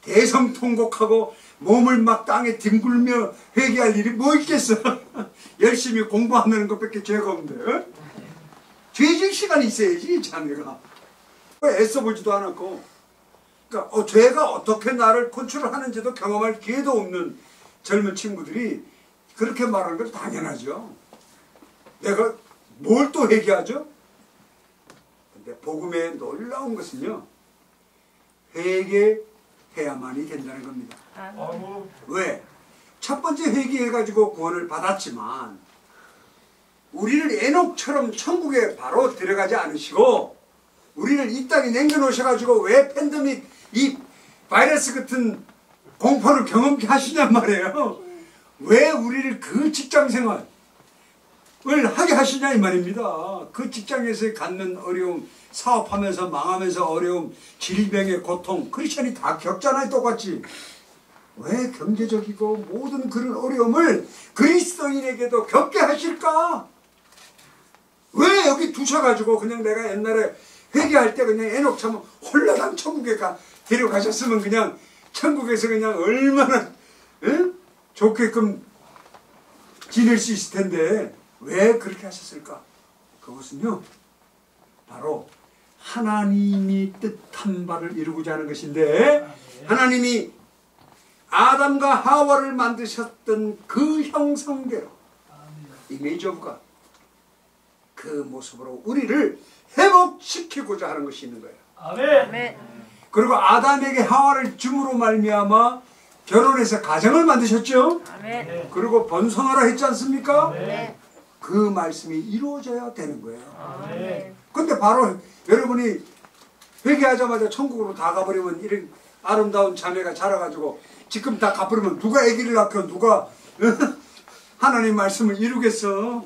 대성통곡하고 몸을 막 땅에 뒹굴며 회개할 일이 뭐 있겠어. 열심히 공부하는 것밖에 죄가 없는데. 죄질 시간이 있어야지 자네가. 애써보지도 않았고. 그러니까 죄가 어떻게 나를 컨트롤하는지도 경험할 기회도 없는 젊은 친구들이 그렇게 말하는 건 당연하죠. 내가 뭘 또 회개하죠? 근데 복음의 놀라운 것은요, 회개해야만이 된다는 겁니다. 왜? 첫 번째 회개해가지고 구원을 받았지만 우리를 에녹처럼 천국에 바로 들어가지 않으시고 우리를 이 땅에 남겨놓으셔가지고 왜 팬데믹 이 바이러스 같은 공포를 경험케 하시냔 말이에요. 왜 우리를 그 직장생활을 하게 하시냐 이 말입니다. 그 직장에서 갖는 어려움, 사업하면서 망하면서 어려움, 질병의 고통, 크리스천이 다 겪잖아요. 똑같이. 왜 경제적이고 모든 그런 어려움을 그리스도인에게도 겪게 하실까? 왜 여기 두셔가지고 그냥 내가 옛날에 회개할 때 그냥 에녹 참 홀라당 천국에 데려가셨으면 그냥 천국에서 그냥 얼마나 좋게끔 지낼 수 있을 텐데 왜 그렇게 하셨을까? 그것은요 바로 하나님이 뜻한 바를 이루고자 하는 것인데, 하나님이 아담과 하와를 만드셨던 그 형상대로 이미지 오브 갓, 그 모습으로 우리를 회복시키고자 하는 것이 있는 거예요. 아멘. 그리고 아담에게 하와를 줌으로 말미암아 결혼해서 가정을 만드셨죠. 아멘. 그리고 번성하라 했지 않습니까? 네. 그 말씀이 이루어져야 되는 거예요. 아멘. 근데 바로 여러분이 회개하자마자 천국으로 다 가버리면 이런 아름다운 자매가 자라가지고 지금 다 가버리면 누가 아기를 낳고 누가 하나님 말씀을 이루겠어?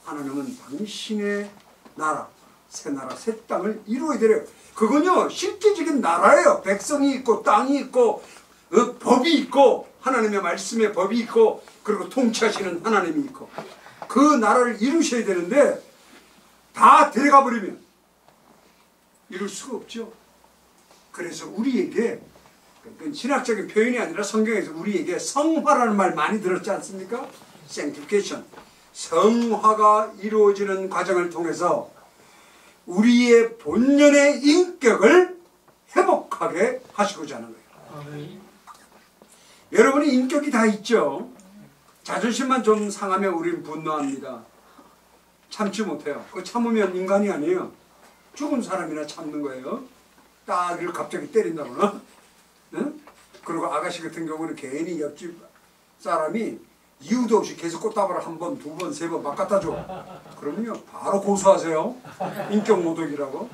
하나님은 당신의 나라, 새 나라, 새 땅을 이루어야 돼요. 그건요 실제적인 나라예요. 백성이 있고 땅이 있고 법이 있고 하나님의 말씀의 법이 있고 그리고 통치하시는 하나님이 있고 그 나라를 이루셔야 되는데 다 데려가 버리면 이룰 수가 없죠. 그래서 우리에게, 그건 신학적인 표현이 아니라 성경에서 우리에게 성화라는 말 많이 들었지 않습니까? sanctification, 성화가 이루어지는 과정을 통해서 우리의 본연의 인격을 회복하게 하시고자 하는 거예요. 여러분이 인격이 다 있죠. 자존심만 좀 상하면 우리는 분노합니다. 참지 못해요. 그 참으면 인간이 아니에요. 죽은 사람이나 참는 거예요. 딱 이를 갑자기 때린다거나. 응? 그리고 아가씨 같은 경우는 괜히 옆집 사람이 이유도 없이 계속 꽃다발을 한 번, 두 번, 세 번 막 갖다 줘. 그러면요 바로 고소하세요. 인격 모독이라고.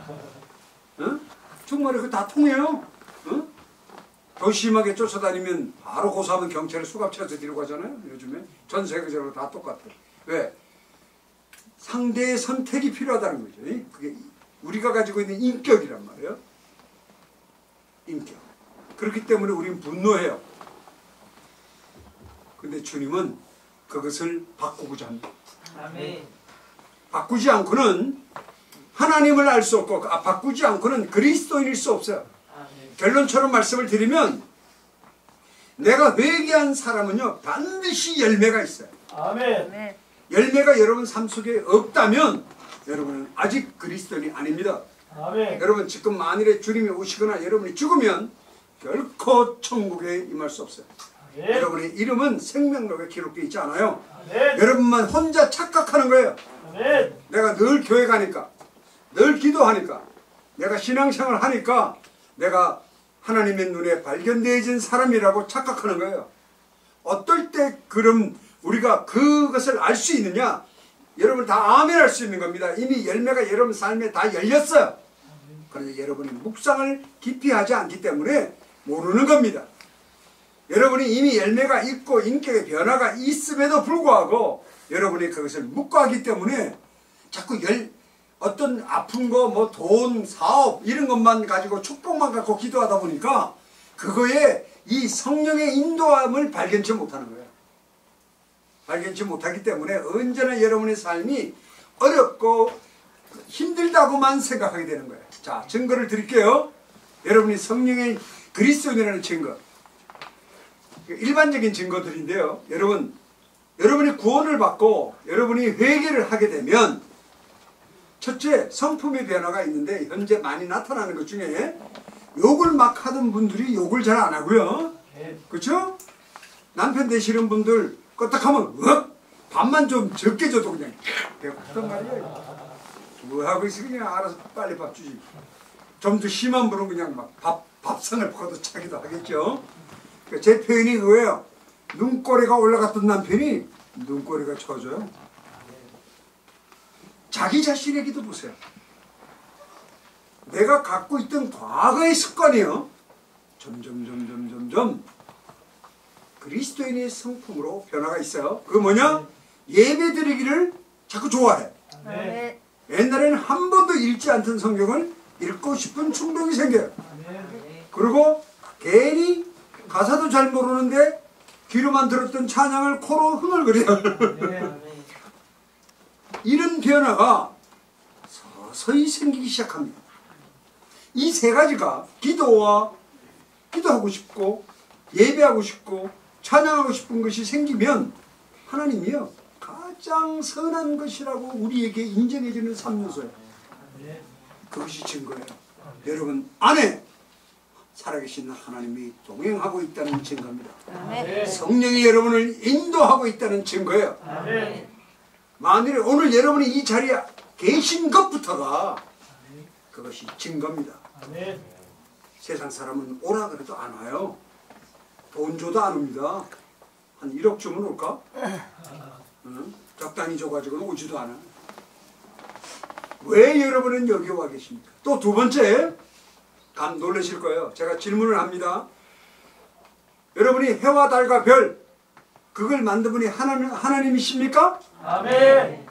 응? 정말에 그 다 통해요. 응? 더 심하게 쫓아다니면 바로 고소하면 경찰에 수갑차에서 데리고 가잖아요. 요즘에 전 세계적으로 다 똑같아요. 왜? 상대의 선택이 필요하다는 거죠. 그게 우리가 가지고 있는 인격이란 말이에요. 인격. 그렇기 때문에 우리는 분노해요. 근데 주님은 그것을 바꾸고자 합니다. 아멘. 바꾸지 않고는 하나님을 알 수 없고 바꾸지 않고는 그리스도인일 수 없어요. 아멘. 결론처럼 말씀을 드리면 내가 회개한 사람은요 반드시 열매가 있어요. 아멘. 열매가 여러분 삶 속에 없다면 여러분은 아직 그리스도인이 아닙니다. 아멘. 여러분 지금 만일에 주님이 오시거나 여러분이 죽으면 결코 천국에 임할 수 없어요. 아멘. 여러분의 이름은 생명록에 기록되어 있지 않아요. 아멘. 여러분만 혼자 착각하는 거예요. 아멘. 내가 늘 교회 가니까, 늘 기도하니까, 내가 신앙생활 하니까 내가 하나님의 눈에 발견되어진 사람이라고 착각하는 거예요. 어떨 때 그럼 우리가 그것을 알 수 있느냐? 여러분 다 아멘 할 수 있는 겁니다. 이미 열매가 여러분 삶에 다 열렸어요. 그런데 여러분이 묵상을 깊이 하지 않기 때문에 모르는 겁니다. 여러분이 이미 열매가 있고 인격의 변화가 있음에도 불구하고 여러분이 그것을 묵과하기 때문에 자꾸 어떤 아픈 거, 뭐 돈, 사업 이런 것만 가지고 축복만 갖고 기도하다 보니까 그거에 이 성령의 인도함을 발견치 못하는 거예요. 발견치 못하기 때문에 언제나 여러분의 삶이 어렵고 힘들다고만 생각하게 되는 거예요. 자, 증거를 드릴게요. 여러분이 성령의 그리스도인이라는 증거. 일반적인 증거들인데요. 여러분이 구원을 받고 여러분이 회개를 하게 되면 첫째, 성품의 변화가 있는데 현재 많이 나타나는 것 중에 욕을 막 하던 분들이 욕을 잘 안 하고요. 그렇죠? 남편 되시는 분들 껐딱하면 밥만 좀 적게 줘도 그냥 배고프단 말이에요. 뭐 하고 있으면 그냥 알아서 빨리 밥 주지. 좀 더 심한 분은 그냥 막 밥상을 걷어차기도 하겠죠. 그러니까 제 표현이 그거예요. 눈꼬리가 올라갔던 남편이 눈꼬리가 쳐져요. 자기 자신에게도 보세요. 내가 갖고 있던 과거의 습관이요. 점점 그리스도인의 성품으로 변화가 있어요. 그게 뭐냐? 예배 드리기를 자꾸 좋아해. 네. 옛날에는 한 번도 읽지 않던 성경을 읽고 싶은 충동이 생겨요. 그리고 괜히 가사도 잘 모르는데 귀로만 들었던 찬양을 코로 흥얼거려요. 이런 변화가 서서히 생기기 시작합니다. 이 세 가지가 기도하고 싶고 예배하고 싶고 찬양하고 싶은 것이 생기면 하나님이요 가장 선한 것이라고 우리에게 인정해주는 3요소예요. 그것이 증거예요. 여러분 안에 살아계신 하나님이 동행하고 있다는 증거입니다. 성령이 여러분을 인도하고 있다는 증거예요. 만일에 오늘 여러분이 이 자리에 계신 것부터가 그것이 증거입니다. 세상 사람은 오라 그래도 안 와요. 돈 줘도 안 옵니다. 한 1억 주면 올까? 응? 적당히 줘가지고는 오지도 않아. 왜 여러분은 여기 와 계십니까? 또 두 번째, 감 놀라실 거예요. 제가 질문을 합니다. 여러분이 해와 달과 별, 그걸 만든 분이 하나님이십니까? 아멘.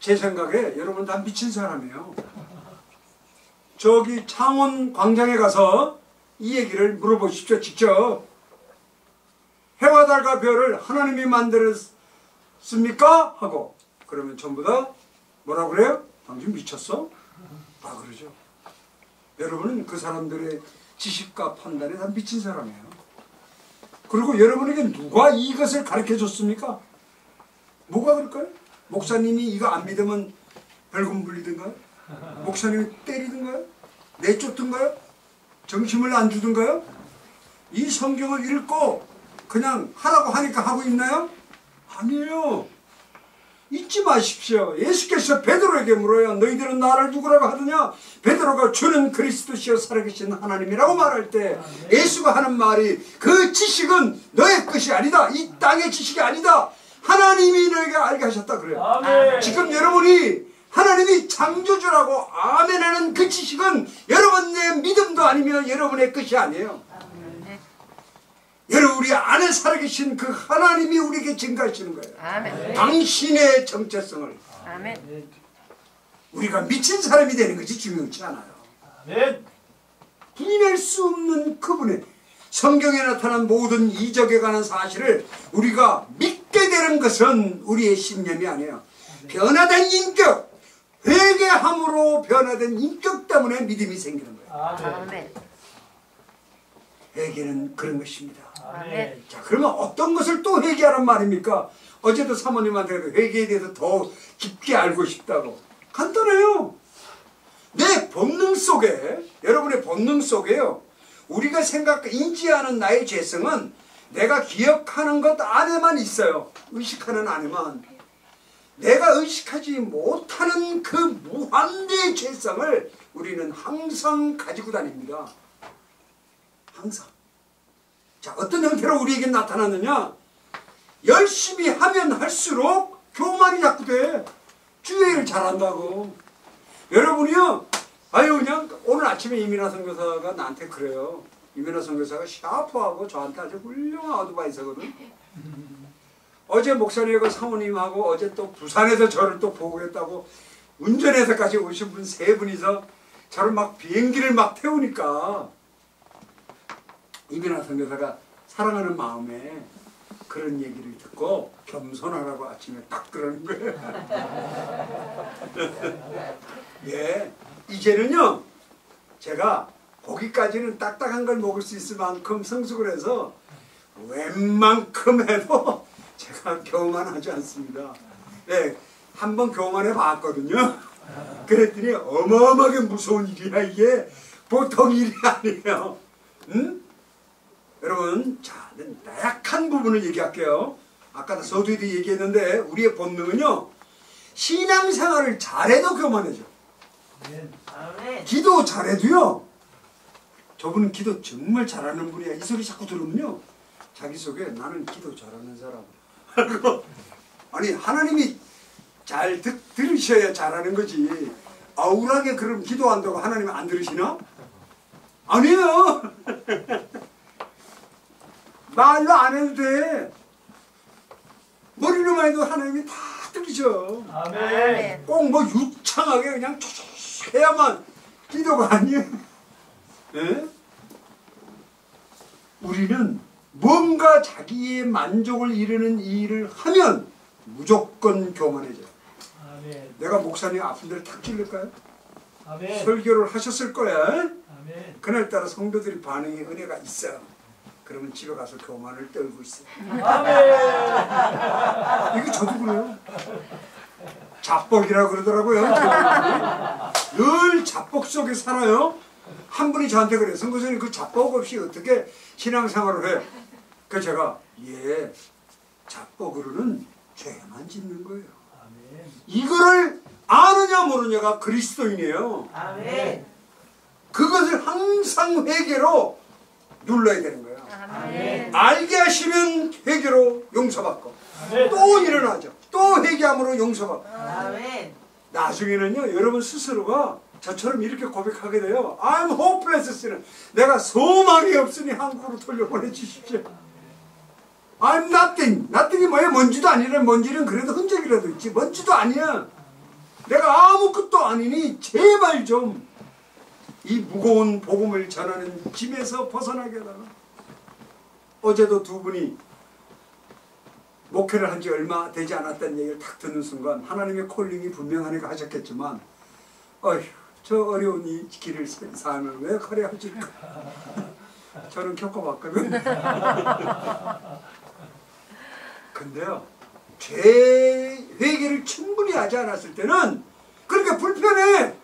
제 생각에 여러분 다 미친 사람이에요. 저기 창원 광장에 가서 이 얘기를 물어보십시오. 직접. 해와 달과 별을 하나님이 만들었습니까? 하고 그러면 전부 다 뭐라고 그래요? 당신 미쳤어? 다 그러죠. 여러분은 그 사람들의 지식과 판단에 다 미친 사람이에요. 그리고 여러분에게 누가 이것을 가르쳐 줬습니까? 뭐가 그럴까요? 목사님이 이거 안 믿으면 벌금 물리든가요? 목사님이 때리든가요? 내쫓든가요? 정심을 안 주든가요? 이 성경을 읽고 그냥 하라고 하니까 하고 있나요? 아니에요. 잊지 마십시오. 예수께서 베드로에게 물어요. 너희들은 나를 누구라고 하느냐? 베드로가 주는 그리스도시여 살아계신 하나님이라고 말할 때 예수가 하는 말이 그 지식은 너의 것이 아니다. 이 땅의 지식이 아니다. 하나님이 너에게 알게 하셨다 그래요. 아멘. 지금 여러분이 하나님이 창조주라고 아멘하는 그 지식은 여러분의 믿음도 아니며 여러분의 것이 아니에요. 여러분 우리 안에 살아계신 그 하나님이 우리에게 증가하시는 거예요. 아멘. 당신의 정체성을. 아멘. 우리가 미친 사람이 되는 것이 중요치 않아요. 아멘. 부인할 수 없는 그분의 성경에 나타난 모든 이적에 관한 사실을 우리가 믿게 되는 것은 우리의 신념이 아니에요. 변화된 인격, 회개함으로 변화된 인격 때문에 믿음이 생기는 거예요. 아멘. 회개는 그런 것입니다. 아멘. 자, 그러면 어떤 것을 또 회개하란 말입니까? 어제도 사모님한테 회개에 대해서 더 깊게 알고 싶다고. 간단해요. 내 본능 속에, 여러분의 본능 속에요. 우리가 인지하는 나의 죄성은 내가 기억하는 것 안에만 있어요. 의식하는 안에만. 내가 의식하지 못하는 그 무한대의 죄성을 우리는 항상 가지고 다닙니다. 항상. 자, 어떤 형태로 우리에게 나타나느냐? 열심히 하면 할수록 교만이 자꾸 돼. 주의를 잘한다고. 여러분이요, 그냥 오늘 아침에 이민아 선교사가 나한테 그래요. 이민아 선교사가 샤프하고 저한테 아주 훌륭한 어드바이서거든. 어제 목사님하고 사모님하고 어제 또 부산에서 저를 또 보고 했다고 운전해서까지 오신 분 세 분이서 저를 막 비행기를 막 태우니까 이민아 선교사가 사랑하는 마음에 그런 얘기를 듣고 겸손하라고 아침에 딱 그러는 거예요. 예, 이제는요 제가 고기까지는 딱딱한 걸 먹을 수 있을 만큼 성숙을 해서 웬만큼 해도 제가 교만하지 않습니다. 예, 한번 교만해 봤거든요. 그랬더니 어마어마하게 무서운 일이야. 이게 보통 일이 아니에요. 응? 여러분, 자, 나약한 부분을 얘기할게요. 아까 서두에도 얘기했는데 우리의 본능은요 신앙생활을 잘해도 교만해져. 아멘. 기도 잘해도요, 저분은 기도 정말 잘하는 분이야. 이 소리 자꾸 들으면요 자기 속에 나는 기도 잘하는 사람. 아니 하나님이 잘 들으셔야 잘하는 거지. 아우라게 그럼 기도한다고 하나님이 안 들으시나? 아니에요. 말로 안 해도 돼. 머리로만 해도 하나님이 다 들으셔. 아멘. 꼭 뭐 유창하게 그냥 촉촉 해야만 기도가 아니에요. 예? 우리는 뭔가 자기의 만족을 이루는 일을 하면 무조건 교만해져요. 아멘. 내가 목사님 아픈 데를 탁 찔릴까요? 아멘. 설교를 하셨을 거야. 아멘. 그날따라 성도들이 반응이 은혜가 있어. 그러면 집에 가서 교만을 떨고 있어. 아멘. 이거 저도 그래요. 자뻑이라 그러더라고요. 늘 자뻑 속에 살아요. 한 분이 저한테 그래요. 선교사님 그 자뻑 없이 어떻게 신앙생활을 해요? 그 제가 예, 자뻑으로는 죄만 짓는 거예요. 아멘. 이거를 아느냐 모르냐가 그리스도인이에요. 아멘. 그것을 항상 회개로 눌러야 되는 거예요. 아멘. 알게 하시면 회개로 용서받고 아멘. 또 일어나죠. 또 회개함으로 용서받고 아멘. 나중에는요 여러분 스스로가 저처럼 이렇게 고백하게 돼요. I'm hopeless sinner. 내가 소망이 없으니 한국으로 돌려보내주십시오. I'm nothing. nothing이 뭐예요? 먼지도 아니라 먼지는 그래도 흔적이라도 있지. 먼지도 아니야. 내가 아무것도 아니니 제발 좀 이 무거운 복음을 전하는 짐에서 벗어나게 해달라. 어제도 두 분이 목회를 한 지 얼마 되지 않았다는 얘기를 딱 듣는 순간 하나님의 콜링이 분명하니까 하셨겠지만 어휴 저 어려운 이 길을 삶을 왜 그래 하실까. 저는 겪어봤거든요. 근데요 죄 회개를 충분히 하지 않았을 때는 그렇게 불편해.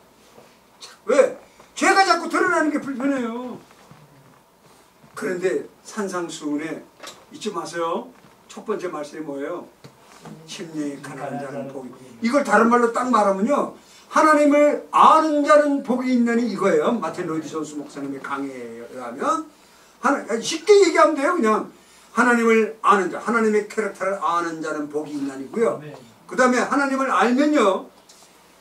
왜? 죄가 자꾸 드러나는 게 불편해요. 그런데 산상수훈에 잊지 마세요. 첫 번째 말씀이 뭐예요? 심령이 가난한 자는 복이. 이걸 다른 말로 딱 말하면요 하나님을 아는 자는 복이 있느니 이거예요. 마틴 로이드 존스 목사님의 강의에 의하면 쉽게 얘기하면 돼요. 그냥 하나님을 아는 자, 하나님의 캐릭터를 아는 자는 복이 있나니고요. 그 다음에 하나님을 알면요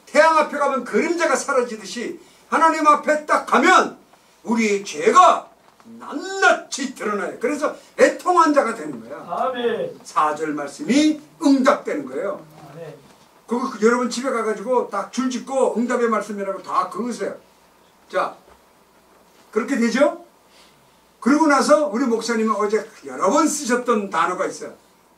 태양 앞에 가면 그림자가 사라지듯이 하나님 앞에 딱 가면 우리의 죄가 낱낱이 드러나요. 그래서 애통한 자가 되는 거야. 아멘. 4절 말씀이 응답되는 거예요. 아멘. 그거 여러분 집에 가가지고 딱 줄 짓고 응답의 말씀이라고 다 그으세요. 자, 그렇게 되죠? 그러고 나서 우리 목사님은 어제 여러 번 쓰셨던 단어가 있어요.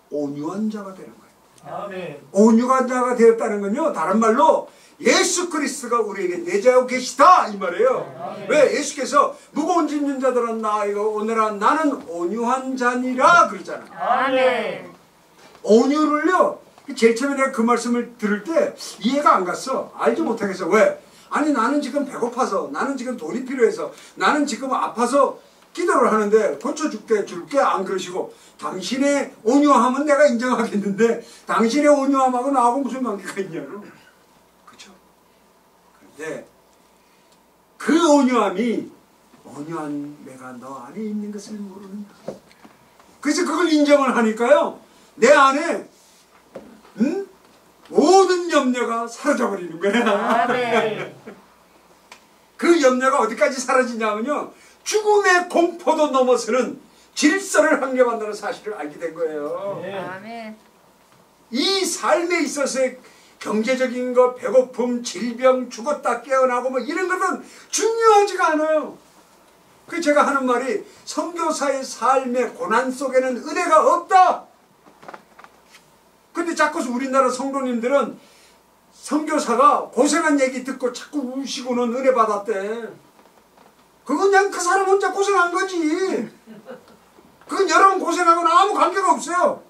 온유한 자가 되는 거예요. 아멘. 온유한 자가 되었다는 건요 다른 말로 예수 그리스도가 우리에게 내재하고 계시다 이 말이에요. 아멘. 왜? 예수께서 무거운 짐진 자들은 나이고 오늘아 나는 온유한 자니라 그러잖아요. 아멘. 온유를요 제일 처음에 내가 그 말씀을 들을 때 이해가 안 갔어. 알지 못하겠어. 왜? 아니 나는 지금 배고파서 나는 지금 돈이 필요해서 나는 지금 아파서 기도를 하는데 고쳐줄게 줄게 안 그러시고 당신의 온유함은 내가 인정하겠는데 당신의 온유함하고 나하고 무슨 관계가 있냐고. 그렇죠? 그런데 그 온유함이 온유한 내가 너 안에 있는 것을 모르는다. 그래서 그걸 인정을 하니까요 내 안에 모든 염려가 사라져버리는 거야. 아멘. 그 염려가 어디까지 사라지냐면요 죽음의 공포도 넘어서는 질서를 확립한다는 사실을 알게 된 거예요. 아멘. 이 삶에 있어서의 경제적인 것, 배고픔, 질병, 죽었다 깨어나고 뭐 이런 것은 중요하지가 않아요. 그 제가 하는 말이 선교사의 삶의 고난 속에는 은혜가 없다. 근데 자꾸 우리나라 성도님들은 선교사가 고생한 얘기 듣고 자꾸 우시고는 은혜 받았대. 그건 그냥 그 사람 혼자 고생한 거지. 그건 여러분 고생하고는 아무 관계가 없어요.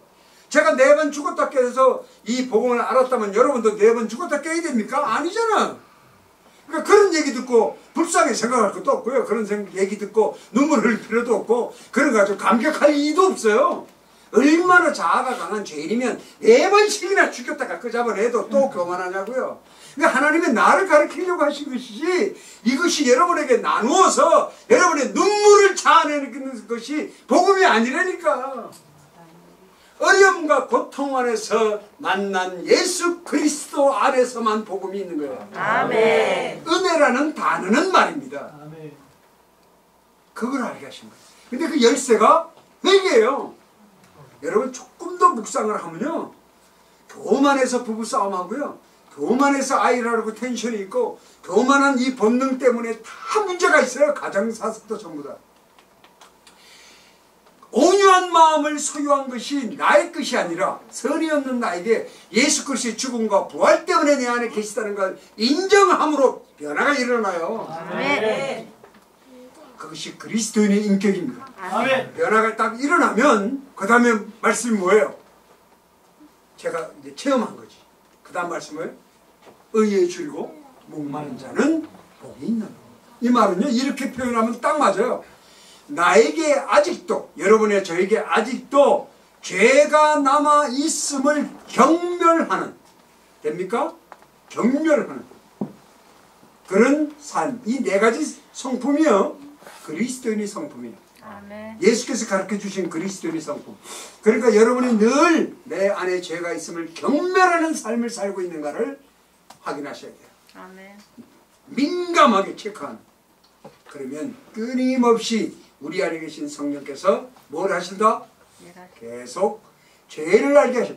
제가 4번 죽었다 깨서 이 복음을 알았다면 여러분도 4번 죽었다 깨야 됩니까? 아니잖아. 그러니까 그런 얘기 듣고 불쌍히 생각할 것도 없고요. 그런 얘기 듣고 눈물 흘릴 필요도 없고 그런 거 가지고 감격할 이유도 없어요. 얼마나 자아가 강한 죄인이면 4번씩이나 죽였다가 그 잡아내도 또 교만하냐고요. 그러니까 하나님의 나를 가르치려고 하신 것이지 이것이 여러분에게 나누어서 여러분의 눈물을 자아내는 것이 복음이 아니라니까. 어려움과 고통 안에서 만난 예수 그리스도 안에서만 복음이 있는 거예요. 아멘. 은혜라는 단어는 말입니다. 아멘. 그걸 알게 하신 거예요. 근데 그 열쇠가 회개예요. 여러분 조금 더 묵상을 하면요 교만해서 부부싸움하고요 교만해서 아이를 하려고 텐션이 있고 교만한 이 본능 때문에 다 문제가 있어요. 가정사석도 전부 다. 온유 온유한 마음을 소유한 것이 나의 것이 아니라 선이 없는 나에게 예수 그리스도의 죽음과 부활 때문에 내 안에 계시다는 걸 인정함으로 변화가 일어나요. 아멘. 그것이 그리스도인의 인격입니다. 아멘. 변화가 딱 일어나면 그 다음에 말씀이 뭐예요? 제가 이제 체험한 거지. 그 다음 말씀은 뭐예요? 의에 줄고 목마른 자는 복이 있는. 이 말은요 이렇게 표현하면 딱 맞아요. 나에게 아직도, 여러분의 저에게 아직도 죄가 남아 있음을 경멸하는, 됩니까? 경멸하는 그런 삶, 이 네 가지 성품이요 그리스도인의 성품이에요. 아멘. 예수께서 가르쳐 주신 그리스도인의 성품. 그러니까 여러분이 늘 내 안에 죄가 있음을 경멸하는 삶을 살고 있는가를 확인하셔야 돼요. 아멘. 민감하게 체크하는. 그러면 끊임없이 우리 안에 계신 성령께서 뭘 하신다? 계속 죄를 알게 하셔.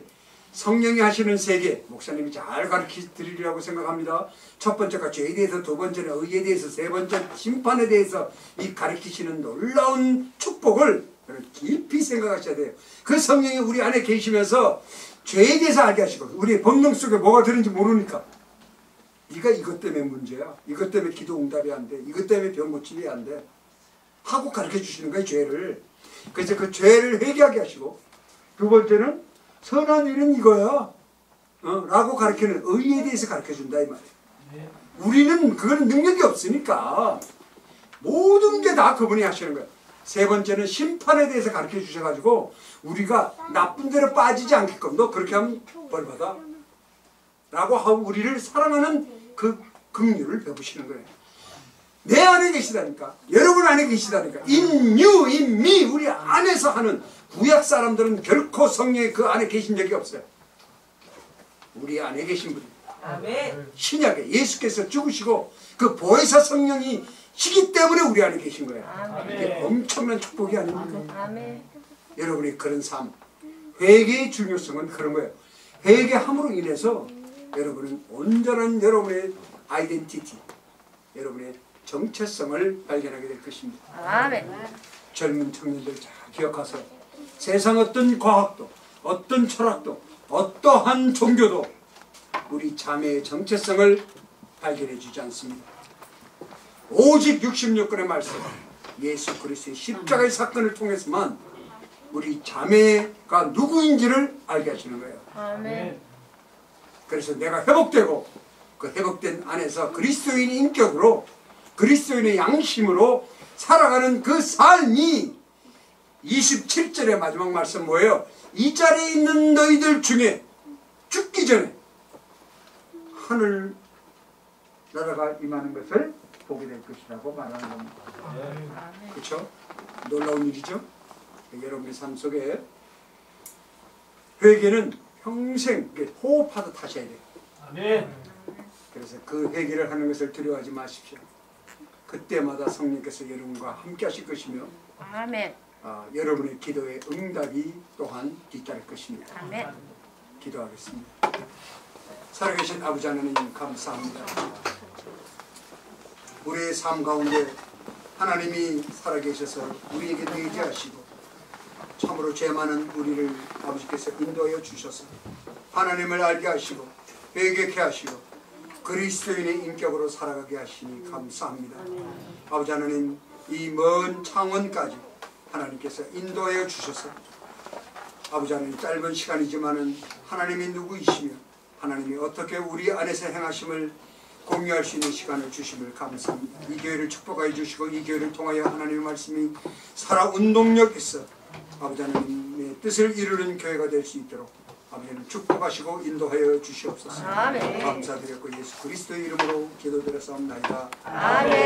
성령이 하시는 세계, 목사님이 잘 가르쳐 드리려고 생각합니다. 첫 번째가 죄에 대해서, 두 번째는 의에 대해서, 세 번째 심판에 대해서 이 가르치시는 놀라운 축복을 깊이 생각하셔야 돼요. 그 성령이 우리 안에 계시면서 죄에 대해서 알게 하시고, 우리 본능 속에 뭐가 들은지 모르니까 네가 이것 때문에 문제야, 이것 때문에 기도 응답이 안 돼, 이것 때문에 병 고침이 안 돼 하고 가르쳐 주시는 거예요, 죄를. 그래서 그 죄를 회개하게 하시고, 두 번째는 선한 일은 이거야 라고 가르치는 의에 대해서 가르쳐준다 이 말이에요. 우리는 그건 능력이 없으니까 모든 게 다 그분이 하시는 거예요. 세 번째는 심판에 대해서 가르쳐 주셔가지고 우리가 나쁜 데로 빠지지 않게끔 너 그렇게 하면 벌받아 라고 하고 우리를 사랑하는 그 긍휼을 베푸시는 거예요. 내 안에 계시다니까. 여러분 안에 계시다니까. In you, in me, 우리 안에서 하는. 구약 사람들은 결코 성령이 그 안에 계신 적이 없어요. 우리 안에 계신 분입니다. 아멘. 신약에 예수께서 죽으시고 그 보혜사 성령이 시기 때문에 우리 안에 계신 거예요. 아멘. 이게 엄청난 축복이 아닙니까? 아멘. 여러분이 그런 삶, 회개의 중요성은 그런 거예요. 회개함으로 인해서 여러분은 온전한 여러분의 아이덴티티, 여러분의 정체성을 발견하게 될 것입니다. 아멘. 젊은 청년들 잘 기억하세요. 세상 어떤 과학도, 어떤 철학도, 어떠한 종교도 우리 자매의 정체성을 발견해 주지 않습니다. 오직 66권의 말씀, 예수 그리스도의 십자가의 사건을 통해서만 우리 자매가 누구인지를 알게 하시는 거예요. 아멘. 그래서 내가 회복되고 그 회복된 안에서 그리스도인의 인격으로, 그리스도인의 양심으로 살아가는 그 삶이 27절의 마지막 말씀 뭐예요? 이 자리에 있는 너희들 중에 죽기 전에 하늘 나라가 임하는 것을 보게 될 것이라고 말하는 겁니다. 그렇죠? 놀라운 일이죠? 여러분의 삶 속에 회개는 평생 호흡하듯 하셔야 돼요. 아멘. 그래서 그 회개를 하는 것을 두려워하지 마십시오. 그때마다 성령께서 여러분과 함께 하실 것이며 아멘. 여러분의 기도의 응답이 또한 뒤따를 것입니다. 아멘. 기도하겠습니다. 살아계신 아버지 하나님 감사합니다. 우리의 삶 가운데 하나님이 살아계셔서 우리에게 내재하시고 참으로 죄 많은 우리를 아버지께서 인도하여 주셔서 하나님을 알게 하시고 회개케 하시고 그리스도인의 인격으로 살아가게 하시니 감사합니다. 아버지 하나님, 이 먼 창원까지 하나님께서 인도하여 주셔서 아버지 하나님, 짧은 시간이지만은 하나님이 누구이시며 하나님이 어떻게 우리 안에서 행하심을 공유할 수 있는 시간을 주심을 감사합니다. 이 교회를 축복하여 주시고 이 교회를 통하여 하나님의 말씀이 살아 운동력 있어 아버지 하나님의 뜻을 이루는 교회가 될 수 있도록 아버지는 축복하시고 인도하여 주시옵소서. 아멘. 감사드렸고 예수 그리스도의 이름으로 기도드렸사옵나이다. 아멘.